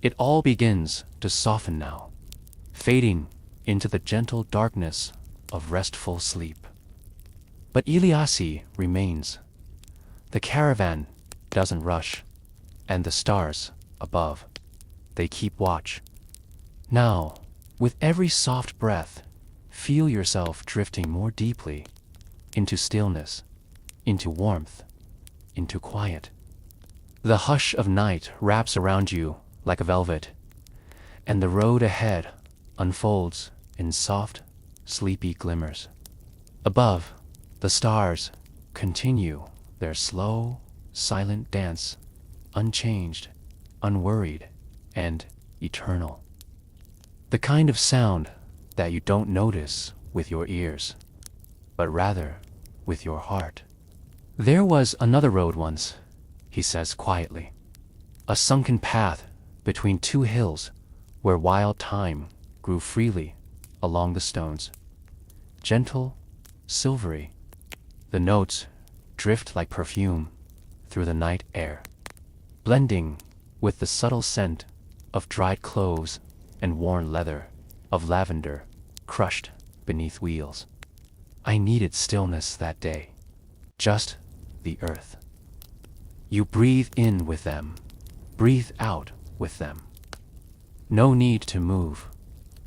It all begins to soften now, fading into the gentle darkness of restful sleep. But Eliasi remains. The caravan doesn't rush, and the stars above, they keep watch. Now, with every soft breath, feel yourself drifting more deeply into stillness, into warmth, into quiet. The hush of night wraps around you like a velvet, and the road ahead unfolds in soft, sleepy glimmers. Above, the stars continue their slow, silent dance, unchanged, unworried, and eternal. The kind of sound that you don't notice with your ears, but rather with your heart. There was another road once, he says quietly, a sunken path between two hills where wild thyme grew freely along the stones. Gentle, silvery, the notes drift like perfume through the night air, blending with the subtle scent of dried cloves and worn leather, of lavender crushed beneath wheels. I needed stillness that day, just the earth. You breathe in with them, breathe out with them. No need to move,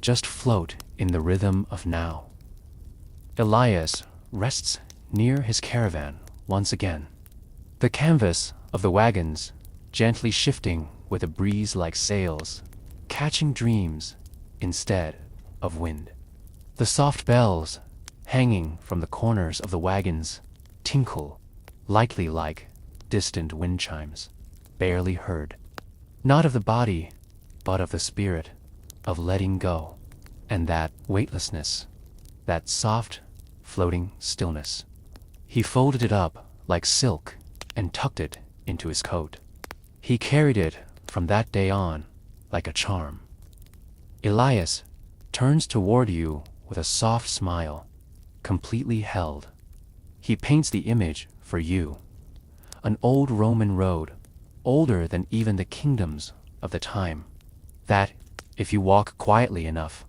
just float in the rhythm of now. Elias rests near his caravan once again, the canvas of the wagons gently shifting with a breeze like sails, catching dreams instead of wind. The soft bells hanging from the corners of the wagons tinkle lightly like distant wind chimes, barely heard. Not of the body, but of the spirit, of letting go, and that weightlessness, that soft, floating stillness. He folded it up like silk and tucked it into his coat. He carried it from that day on like a charm. Elias turns toward you with a soft smile, completely held. He paints the image for you, an old Roman road, older than even the kingdoms of the time, that, if you walk quietly enough,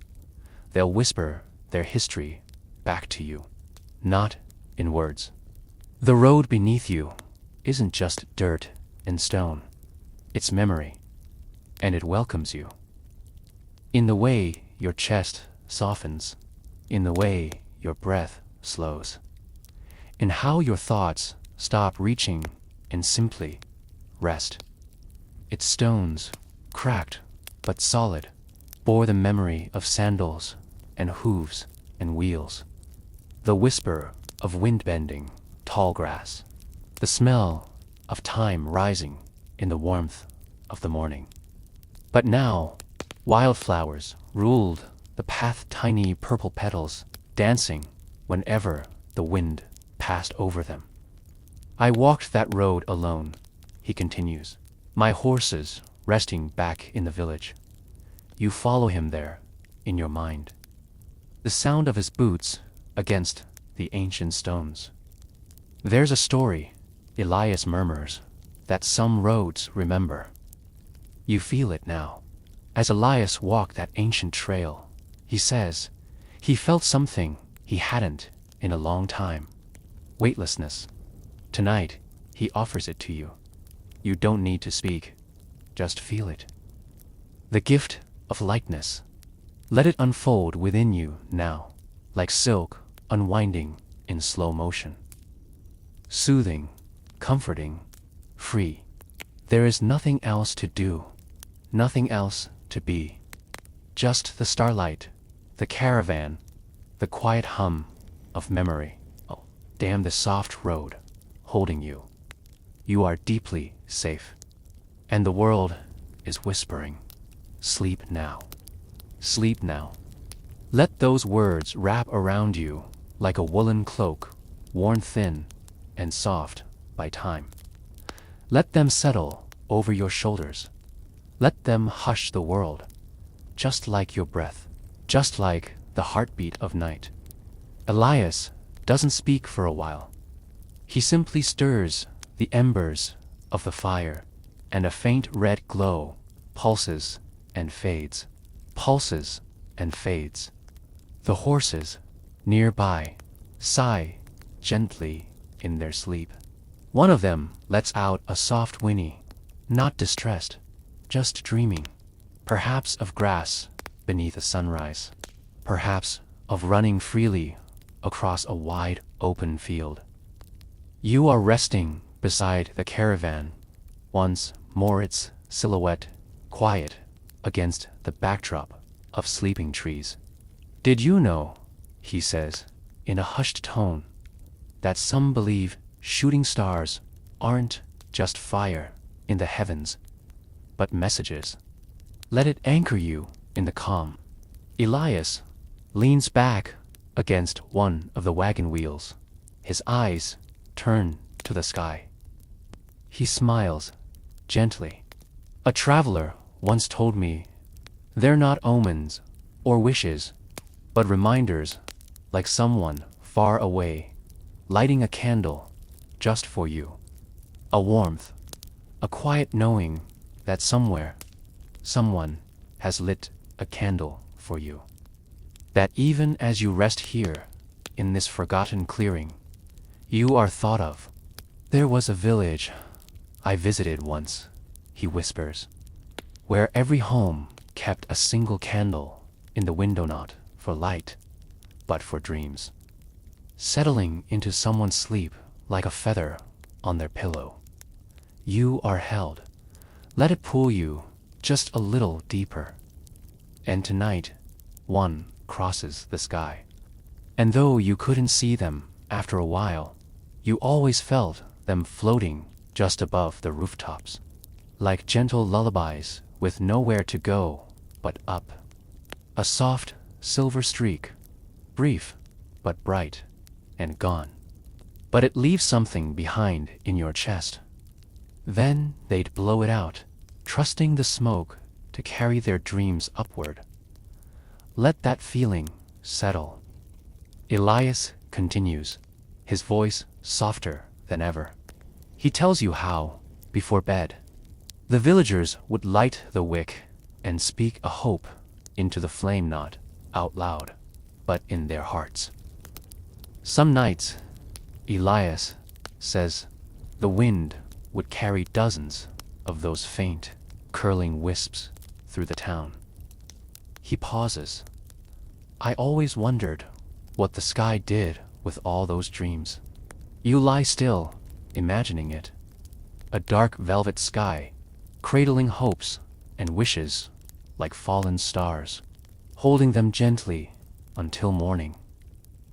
they'll whisper their history back to you, not in words. The road beneath you isn't just dirt and stone, it's memory, and it welcomes you. In the way your chest softens, in the way your breath slows, in how your thoughts stop reaching and simply rest. Its stones, cracked but solid, bore the memory of sandals and hooves and wheels, the whisper of wind bending tall grass, the smell of time rising in the warmth of the morning. But now, wildflowers ruled the path, tiny purple petals dancing whenever the wind passed over them. I walked that road alone, he continues, my horses resting back in the village. You follow him there, in your mind. The sound of his boots against the ancient stones. There's a story, Elias murmurs, that some roads remember. You feel it now. As Elias walked that ancient trail, he says, he felt something he hadn't in a long time. Weightlessness. Tonight, he offers it to you. You don't need to speak, just feel it. The gift of lightness. Let it unfold within you now, like silk unwinding in slow motion. Soothing, comforting, free. There is nothing else to do, nothing else to be. Just the starlight, the caravan, the quiet hum of memory. Oh, damn the soft road, holding you. You are deeply safe. And the world is whispering, sleep now. Sleep now. Let those words wrap around you like a woolen cloak, worn thin and soft by time. Let them settle over your shoulders. Let them hush the world, just like your breath, just like the heartbeat of night. Elias doesn't speak for a while. He simply stirs the embers of the fire, and a faint red glow pulses and fades, pulses and fades. The horses nearby sigh gently in their sleep. One of them lets out a soft whinny, not distressed, just dreaming, perhaps of grass beneath a sunrise, perhaps of running freely across a wide open field. You are resting beside the caravan, once more its silhouette quiet against the backdrop of sleeping trees. Did you know, he says, in a hushed tone, that some believe shooting stars aren't just fire in the heavens, but messages? Let it anchor you in the calm. Elias leans back against one of the wagon wheels, his eyes turned to the sky. He smiles gently. A traveler once told me, they're not omens or wishes, but reminders, like someone far away lighting a candle just for you. A warmth, a quiet knowing that somewhere, someone has lit a candle for you. That even as you rest here, in this forgotten clearing, you are thought of. There was a village I visited once, he whispers, where every home kept a single candle in the window, not for light, but for dreams, settling into someone's sleep like a feather on their pillow. You are held. Let it pull you just a little deeper. And tonight, one crosses the sky. And though you couldn't see them after a while, you always felt them floating just above the rooftops, like gentle lullabies with nowhere to go but up. A soft silver streak, brief but bright, and gone. But it leaves something behind in your chest. Then they'd blow it out, trusting the smoke to carry their dreams upward. Let that feeling settle. Elias continues, his voice softer than ever. He tells you how, before bed, the villagers would light the wick and speak a hope into the flame, not out loud, but in their hearts. Some nights, Elias says, the wind would carry dozens of those faint, curling wisps through the town. He pauses. I always wondered what the sky did with all those dreams. You lie still, imagining it. A dark velvet sky, cradling hopes and wishes like fallen stars, holding them gently until morning.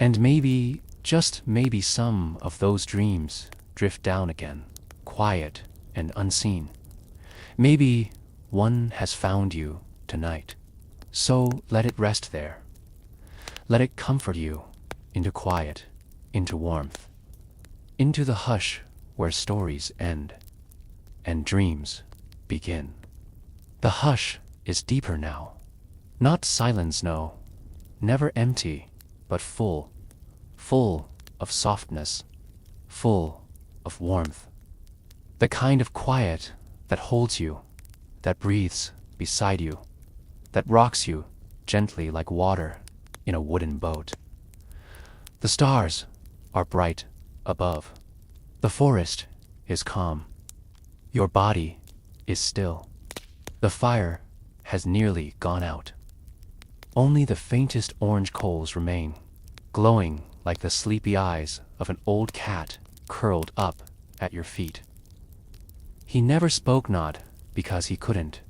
And maybe, just maybe, some of those dreams drift down again, quiet and unseen. Maybe one has found you tonight. So let it rest there. Let it comfort you into quiet, into warmth, into the hush where stories end and dreams begin. The hush is deeper now. Not silence, no. Never empty, but full. Full of softness. Full of warmth. The kind of quiet that holds you, that breathes beside you, that rocks you gently like water in a wooden boat. The stars are bright above. The forest is calm. Your body is still. The fire has nearly gone out. Only the faintest orange coals remain, glowing like the sleepy eyes of an old cat curled up at your feet. He never spoke, not because he couldn't,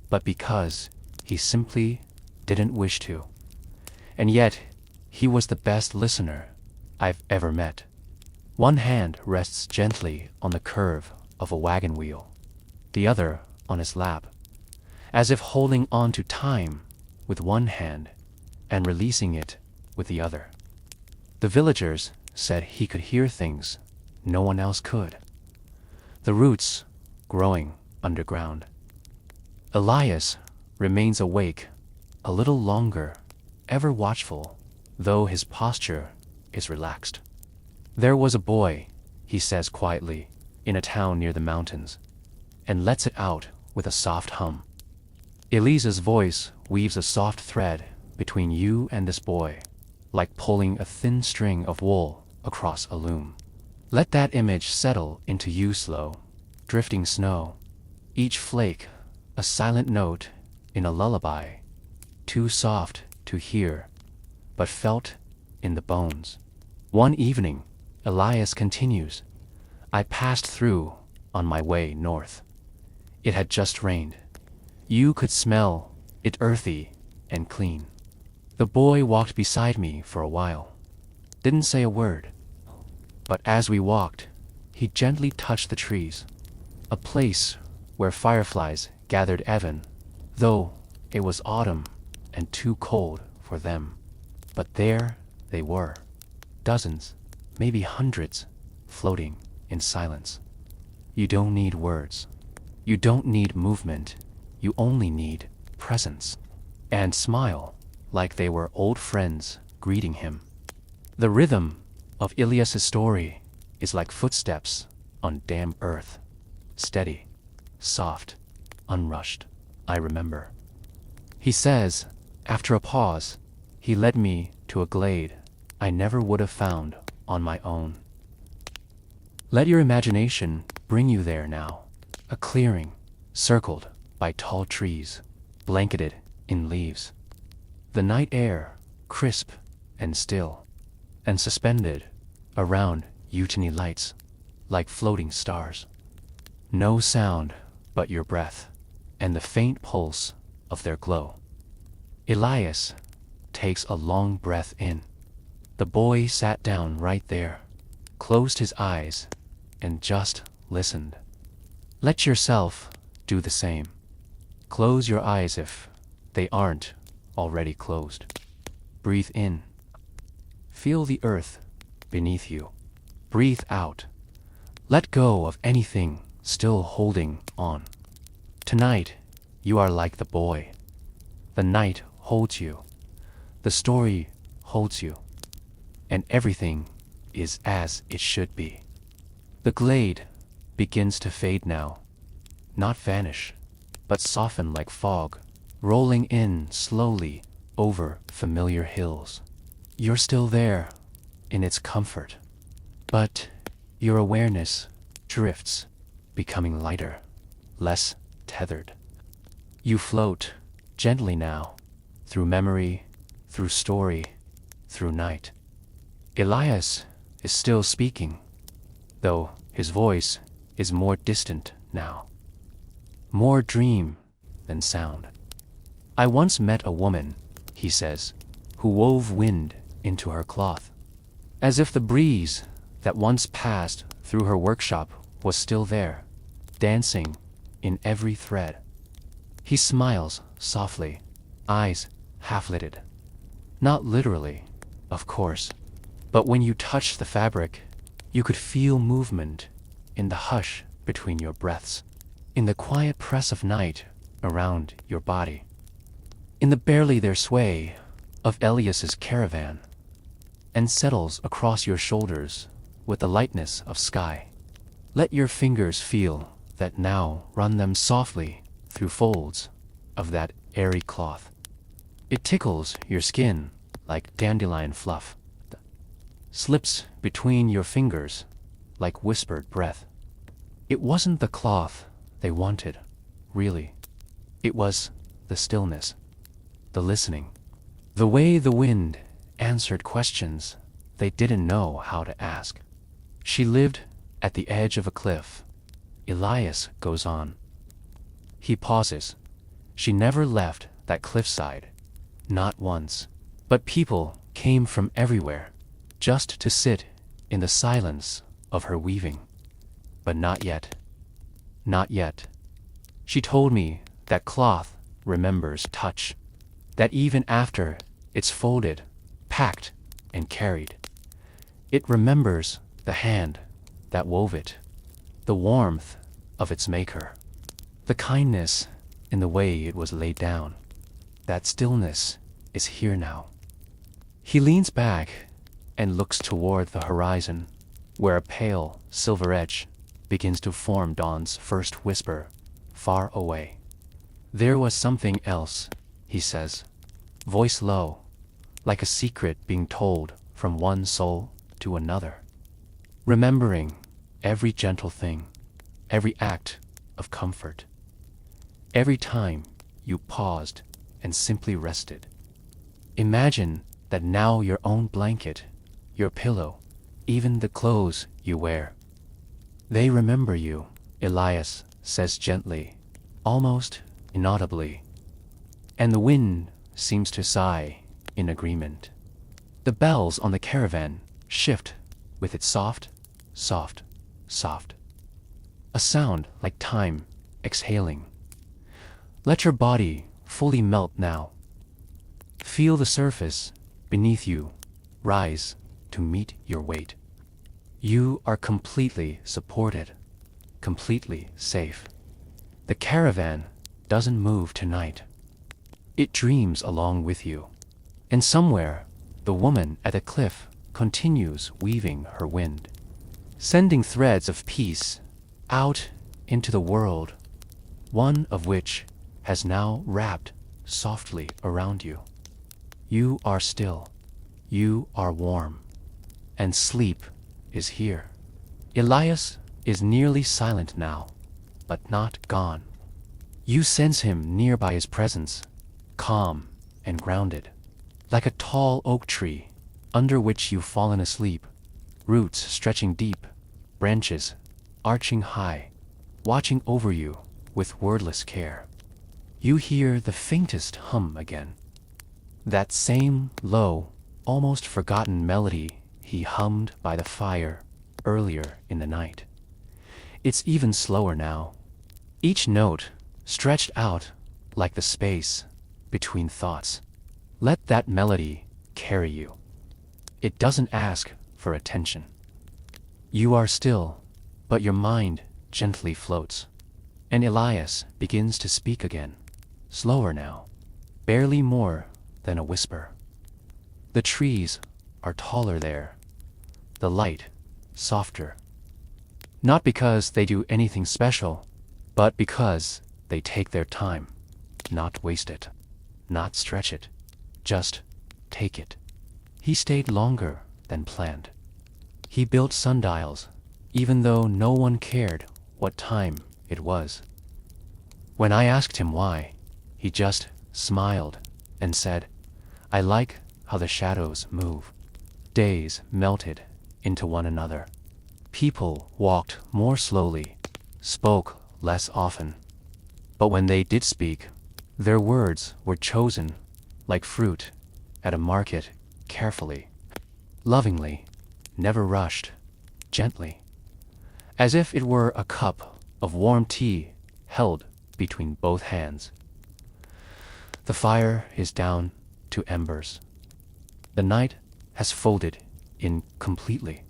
but because he simply didn't wish to. And yet, he was the best listener I've ever met. One hand rests gently on the curve of a wagon wheel, the other on his lap, as if holding on to time with one hand and releasing it with the other. The villagers said he could hear things no one else could. The roots growing underground. Elias remains awake a little longer, ever watchful, though his posture is relaxed. There was a boy, he says quietly, in a town near the mountains, and lets it out with a soft hum. Elisa's voice weaves a soft thread between you and this boy, like pulling a thin string of wool across a loom. Let that image settle into you slow, drifting snow, each flake a silent note in a lullaby, too soft to hear, but felt in the bones. One evening, Elias continues, I passed through on my way north. It had just rained. You could smell it earthy and clean. The boy walked beside me for a while, didn't say a word, but as we walked, he gently touched the trees, a place where fireflies gathered even, though it was autumn and too cold for them. But there they were, dozens, maybe hundreds, floating in silence. You don't need words. You don't need movement. You only need presence. And smile like they were old friends greeting him. The rhythm of Elias's story is like footsteps on damp earth. Steady, soft, unrushed. I remember. He says, after a pause, he led me to a glade I never would have found on my own. Let your imagination bring you there now. A clearing, circled by tall trees, blanketed in leaves. The night air, crisp and still, and suspended around you tiny lights, like floating stars. No sound but your breath, and the faint pulse of their glow. Elias takes a long breath in. The boy sat down right there, closed his eyes, and just listened. Let yourself do the same. Close your eyes if they aren't already closed. Breathe in. Feel the earth beneath you. Breathe out. Let go of anything still holding on. Tonight, you are like the boy. The night holds you. The story holds you. And everything is as it should be. The glade begins to fade now. Not vanish, but soften like fog, rolling in slowly over familiar hills. You're still there, in its comfort. But your awareness drifts, becoming lighter, less tethered. You float, gently now, through memory, through story, through night. Elias is still speaking, though his voice is more distant now. More dream than sound. I once met a woman, he says, who wove wind into her cloth, as if the breeze that once passed through her workshop was still there, dancing in every thread. He smiles softly, eyes half-lidded. Not literally, of course, but when you touched the fabric, you could feel movement in the hush between your breaths, in the quiet press of night around your body, in the barely there sway of Elias's caravan, and settles across your shoulders with the lightness of sky. Let your fingers feel that now, run them softly through folds of that airy cloth. It tickles your skin like dandelion fluff, slips between your fingers like whispered breath. It wasn't the cloth they wanted, really. It was the stillness, the listening, the way the wind answered questions they didn't know how to ask. She lived at the edge of a cliff. Elias goes on. He pauses. She never left that cliffside, not once. But people came from everywhere, just to sit in the silence of her weaving. But not yet. Not yet. She told me that cloth remembers touch, that even after it's folded, packed, and carried, it remembers the hand that wove it, the warmth of its maker, the kindness in the way it was laid down. That stillness is here now. He leans back and looks toward the horizon, where a pale silver edge begins to form dawn's first whisper, far away. There was something else, he says, voice low, like a secret being told from one soul to another. Remembering every gentle thing, every act of comfort, every time you paused and simply rested. Imagine that now your own blanket, your pillow, even the clothes you wear, they remember you, Elias says gently, almost inaudibly, and the wind seems to sigh in agreement. The bells on the caravan shift with its soft, soft, soft. A sound like time exhaling. Let your body fully melt now. Feel the surface beneath you rise to meet your weight. You are completely supported, completely safe. The caravan doesn't move tonight. It dreams along with you. And somewhere, the woman at the cliff continues weaving her wind, sending threads of peace out into the world, one of which has now wrapped softly around you. You are still, you are warm, and sleep is here. Elias is nearly silent now, but not gone. You sense him near by his presence, calm and grounded, like a tall oak tree under which you've fallen asleep, roots stretching deep, branches arching high, watching over you with wordless care. You hear the faintest hum again, that same low, almost forgotten melody he hummed by the fire earlier in the night. It's even slower now, each note stretched out like the space between thoughts. Let that melody carry you. It doesn't ask for attention. You are still, but your mind gently floats. And Elias begins to speak again, slower now, barely more than a whisper. The trees are taller there, the light softer. Not because they do anything special, but because they take their time, not waste it, not stretch it, just take it. He stayed longer than planned. He built sundials, even though no one cared what time it was. When I asked him why, he just smiled and said, "I like how the shadows move. Days melted into one another. People walked more slowly, spoke less often. But when they did speak, their words were chosen like fruit at a market, carefully, lovingly, never rushed, gently, as if it were a cup of warm tea held between both hands. The fire is down to embers. The night has folded in completely,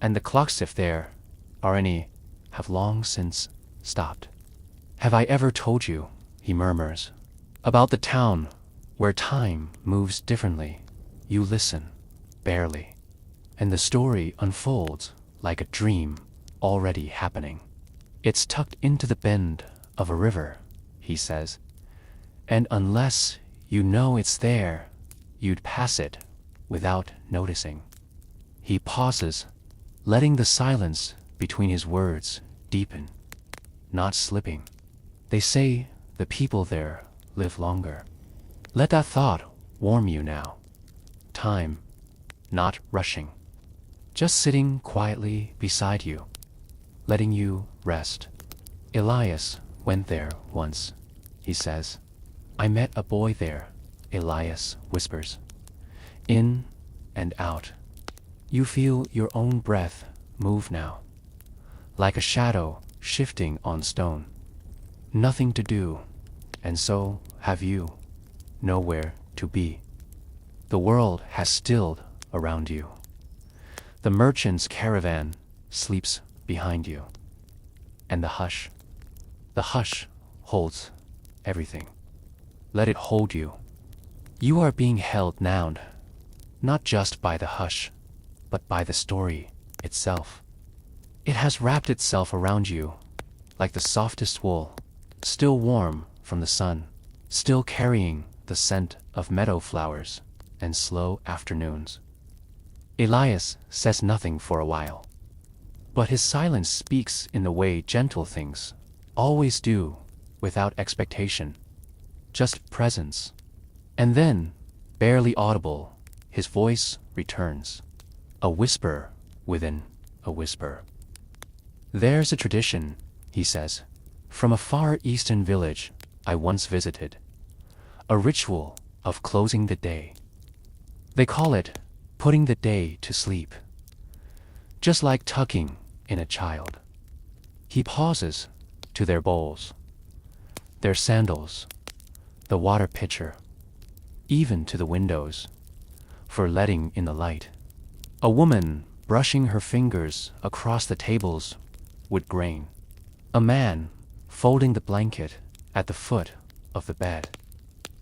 and the clocks, if there are any, have long since stopped. "Have I ever told you," he murmurs, "about the town where time moves differently? You listen, barely, and the story unfolds like a dream already happening. It's tucked into the bend of a river," he says, "and unless you know it's there, you'd pass it without noticing." He pauses, letting the silence between his words deepen, not slipping. They say the people there live longer. Let that thought warm you now. Time, not rushing, just sitting quietly beside you, letting you rest. "Elias went there once," he says. "I met a boy there," Elias whispers. "In and out. You feel your own breath move now, like a shadow shifting on stone. Nothing to do, and so have you, nowhere to be. The world has stilled around you. The merchant's caravan sleeps behind you. And the hush holds everything. Let it hold you. You are being held now, not just by the hush, but by the story itself. It has wrapped itself around you like the softest wool, still warm from the sun, still carrying the scent of meadow flowers and slow afternoons." Elias says nothing for a while, but his silence speaks in the way gentle things always do, without expectation, just presence. And then, barely audible, his voice returns, a whisper within a whisper. "There's a tradition," he says, "from a far eastern village I once visited, a ritual of closing the day. They call it putting the day to sleep, just like tucking in a child." He pauses to their bowls, their sandals, the water pitcher, even to the windows, for letting in the light. A woman brushing her fingers across the tables with grain. A man folding the blanket at the foot of the bed.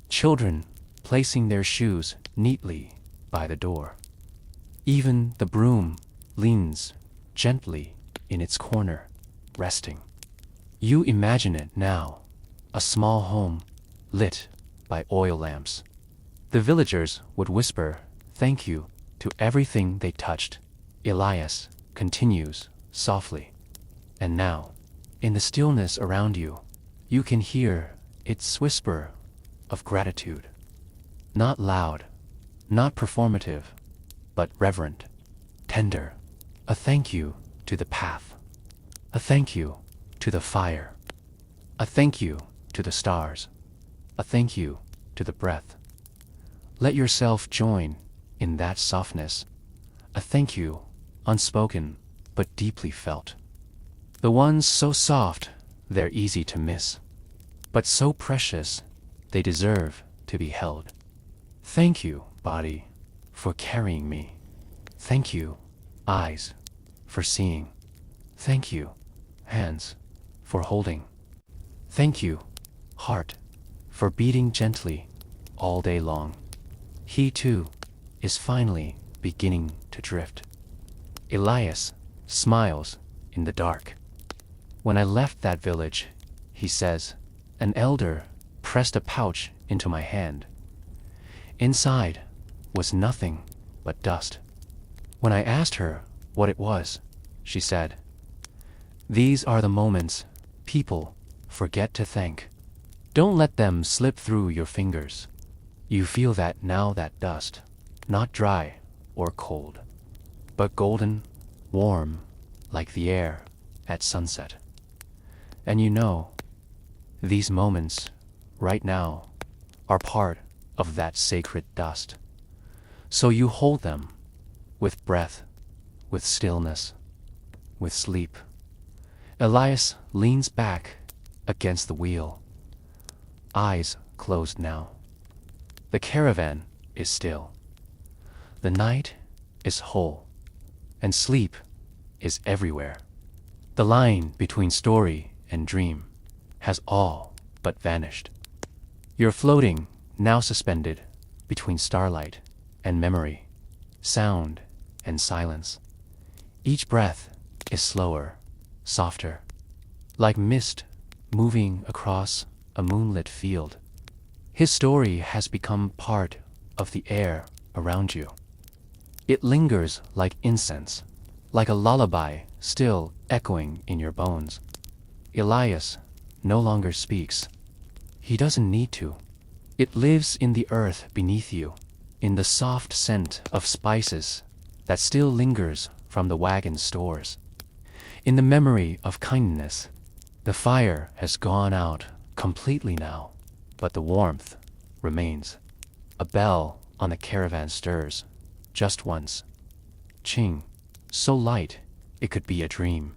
Children placing their shoes neatly by the door. Even the broom leans gently in its corner, resting. You imagine it now, a small home lit by oil lamps. The villagers would whisper thank you to everything they touched. Elias continues softly. And now, in the stillness around you, you can hear its whisper of gratitude. Not loud, not performative, but reverent, tender. A thank you to the path. A thank you to the fire. A thank you to the stars. A thank you to the breath. Let yourself join in that softness. A thank you, unspoken but deeply felt. The ones so soft they're easy to miss, but so precious they deserve to be held. Thank you, body, for carrying me. Thank you, eyes, for seeing. Thank you, hands, for holding. Thank you, heart, for beating gently all day long. He too is finally beginning to drift. Elias smiles in the dark. When I left that village, he says, an elder pressed a pouch into my hand. Inside was nothing but dust. When I asked her what it was, she said, "These are the moments people forget to thank. Don't let them slip through your fingers. You feel that now, that dust. not dry or cold, but golden, warm, like the air at sunset. And you know, these moments, right now, are part of that sacred dust. So you hold them with breath, with stillness, with sleep. Elias leans back against the wheel, eyes closed now. The caravan is still. The night is whole, and sleep is everywhere. The line between story and dream has all but vanished. You're floating, now suspended, between starlight and memory, sound and silence. Each breath is slower, softer, like mist moving across a moonlit field. His story has become part of the air around you. It lingers like incense, like a lullaby still echoing in your bones. Elias no longer speaks. He doesn't need to. It lives in the earth beneath you, in the soft scent of spices that still lingers from the wagon stores, in the memory of kindness. The fire has gone out completely now, but the warmth remains. A bell on the caravan stirs, just once. Ching, so light it could be a dream.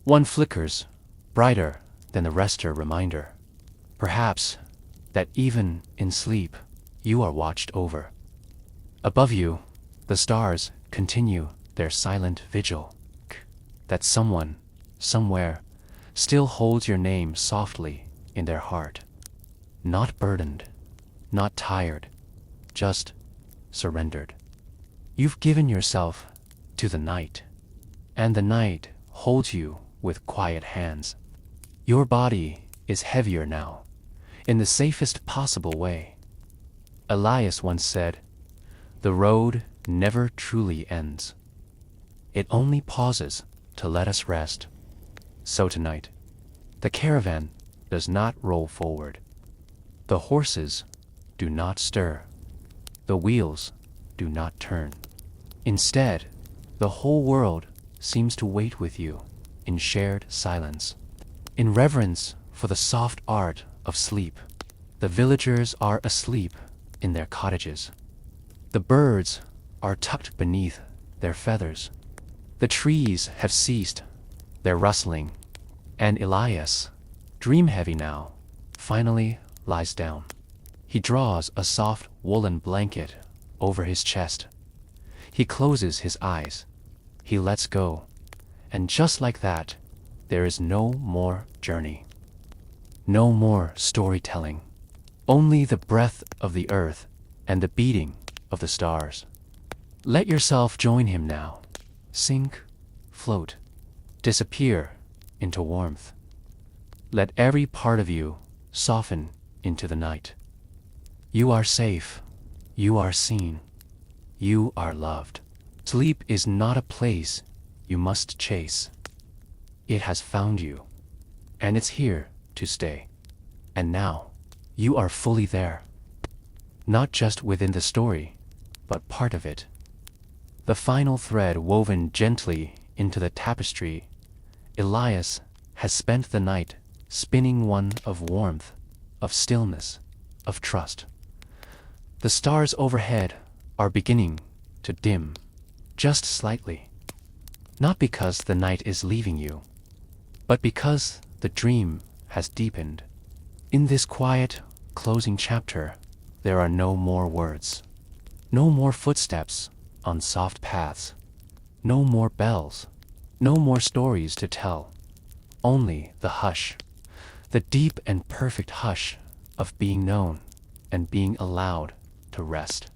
One flickers, brighter than the rest, a reminder, perhaps, that even in sleep you are watched over. Above you, the stars continue their silent vigil, that someone, somewhere, still holds your name softly in their heart. Not burdened, not tired, just surrendered. You've given yourself to the night, and the night holds you with quiet hands. Your body is heavier now, in the safest possible way. Elias once said, "The road never truly ends. It only pauses to let us rest." So tonight, the caravan does not roll forward. The horses do not stir. The wheels do not turn. Instead, the whole world seems to wait with you in shared silence. In reverence for the soft art of sleep, the villagers are asleep in their cottages. The birds are tucked beneath their feathers. The trees have ceased their rustling, and Elias, dream-heavy now, finally lies down. He draws a soft woolen blanket over his chest. He closes his eyes. He lets go. And just like that, there is no more journey. No more storytelling. Only the breath of the earth and the beating of the stars. Let yourself join him now. Sink, float, disappear into warmth. Let every part of you soften into the night. You are safe. You are seen. You are loved. Sleep is not a place you must chase. It has found you, and it's here to stay. And now, you are fully there. Not just within the story, but part of it. The final thread woven gently into the tapestry, Elias has spent the night spinning one of warmth, of stillness, of trust. The stars overhead are beginning to dim, just slightly. Not because the night is leaving you, but because the dream has deepened. In this quiet, closing chapter, there are no more words, no more footsteps on soft paths, no more bells, no more stories to tell, only the hush, the deep and perfect hush of being known and being allowed to rest.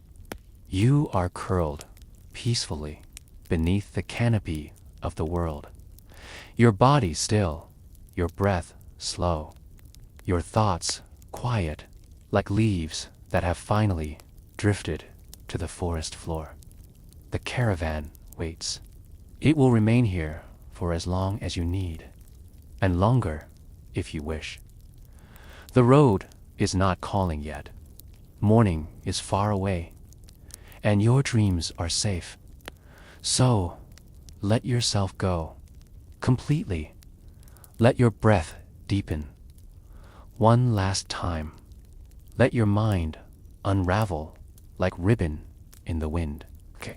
You are curled peacefully beneath the canopy of the world, your body still, your breath slow, your thoughts quiet like leaves that have finally drifted to the forest floor. The caravan waits. It will remain here for as long as you need, and longer if you wish. The road is not calling yet. Morning is far away, and your dreams are safe. So, let yourself go. Completely. Let your breath deepen. One last time. Let your mind unravel like ribbon in the wind. Okay.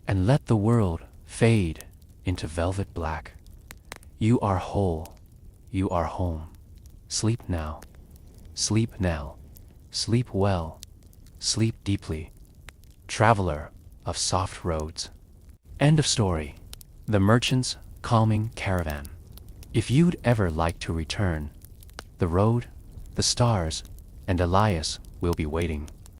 And let the world fade into velvet black. You are whole. You are home. Sleep now. Sleep now. Sleep well. Sleep deeply. Traveler of soft roads. End of story. The Merchant's Calming Caravan. If you'd ever like to return, the road, the stars, and Elias will be waiting.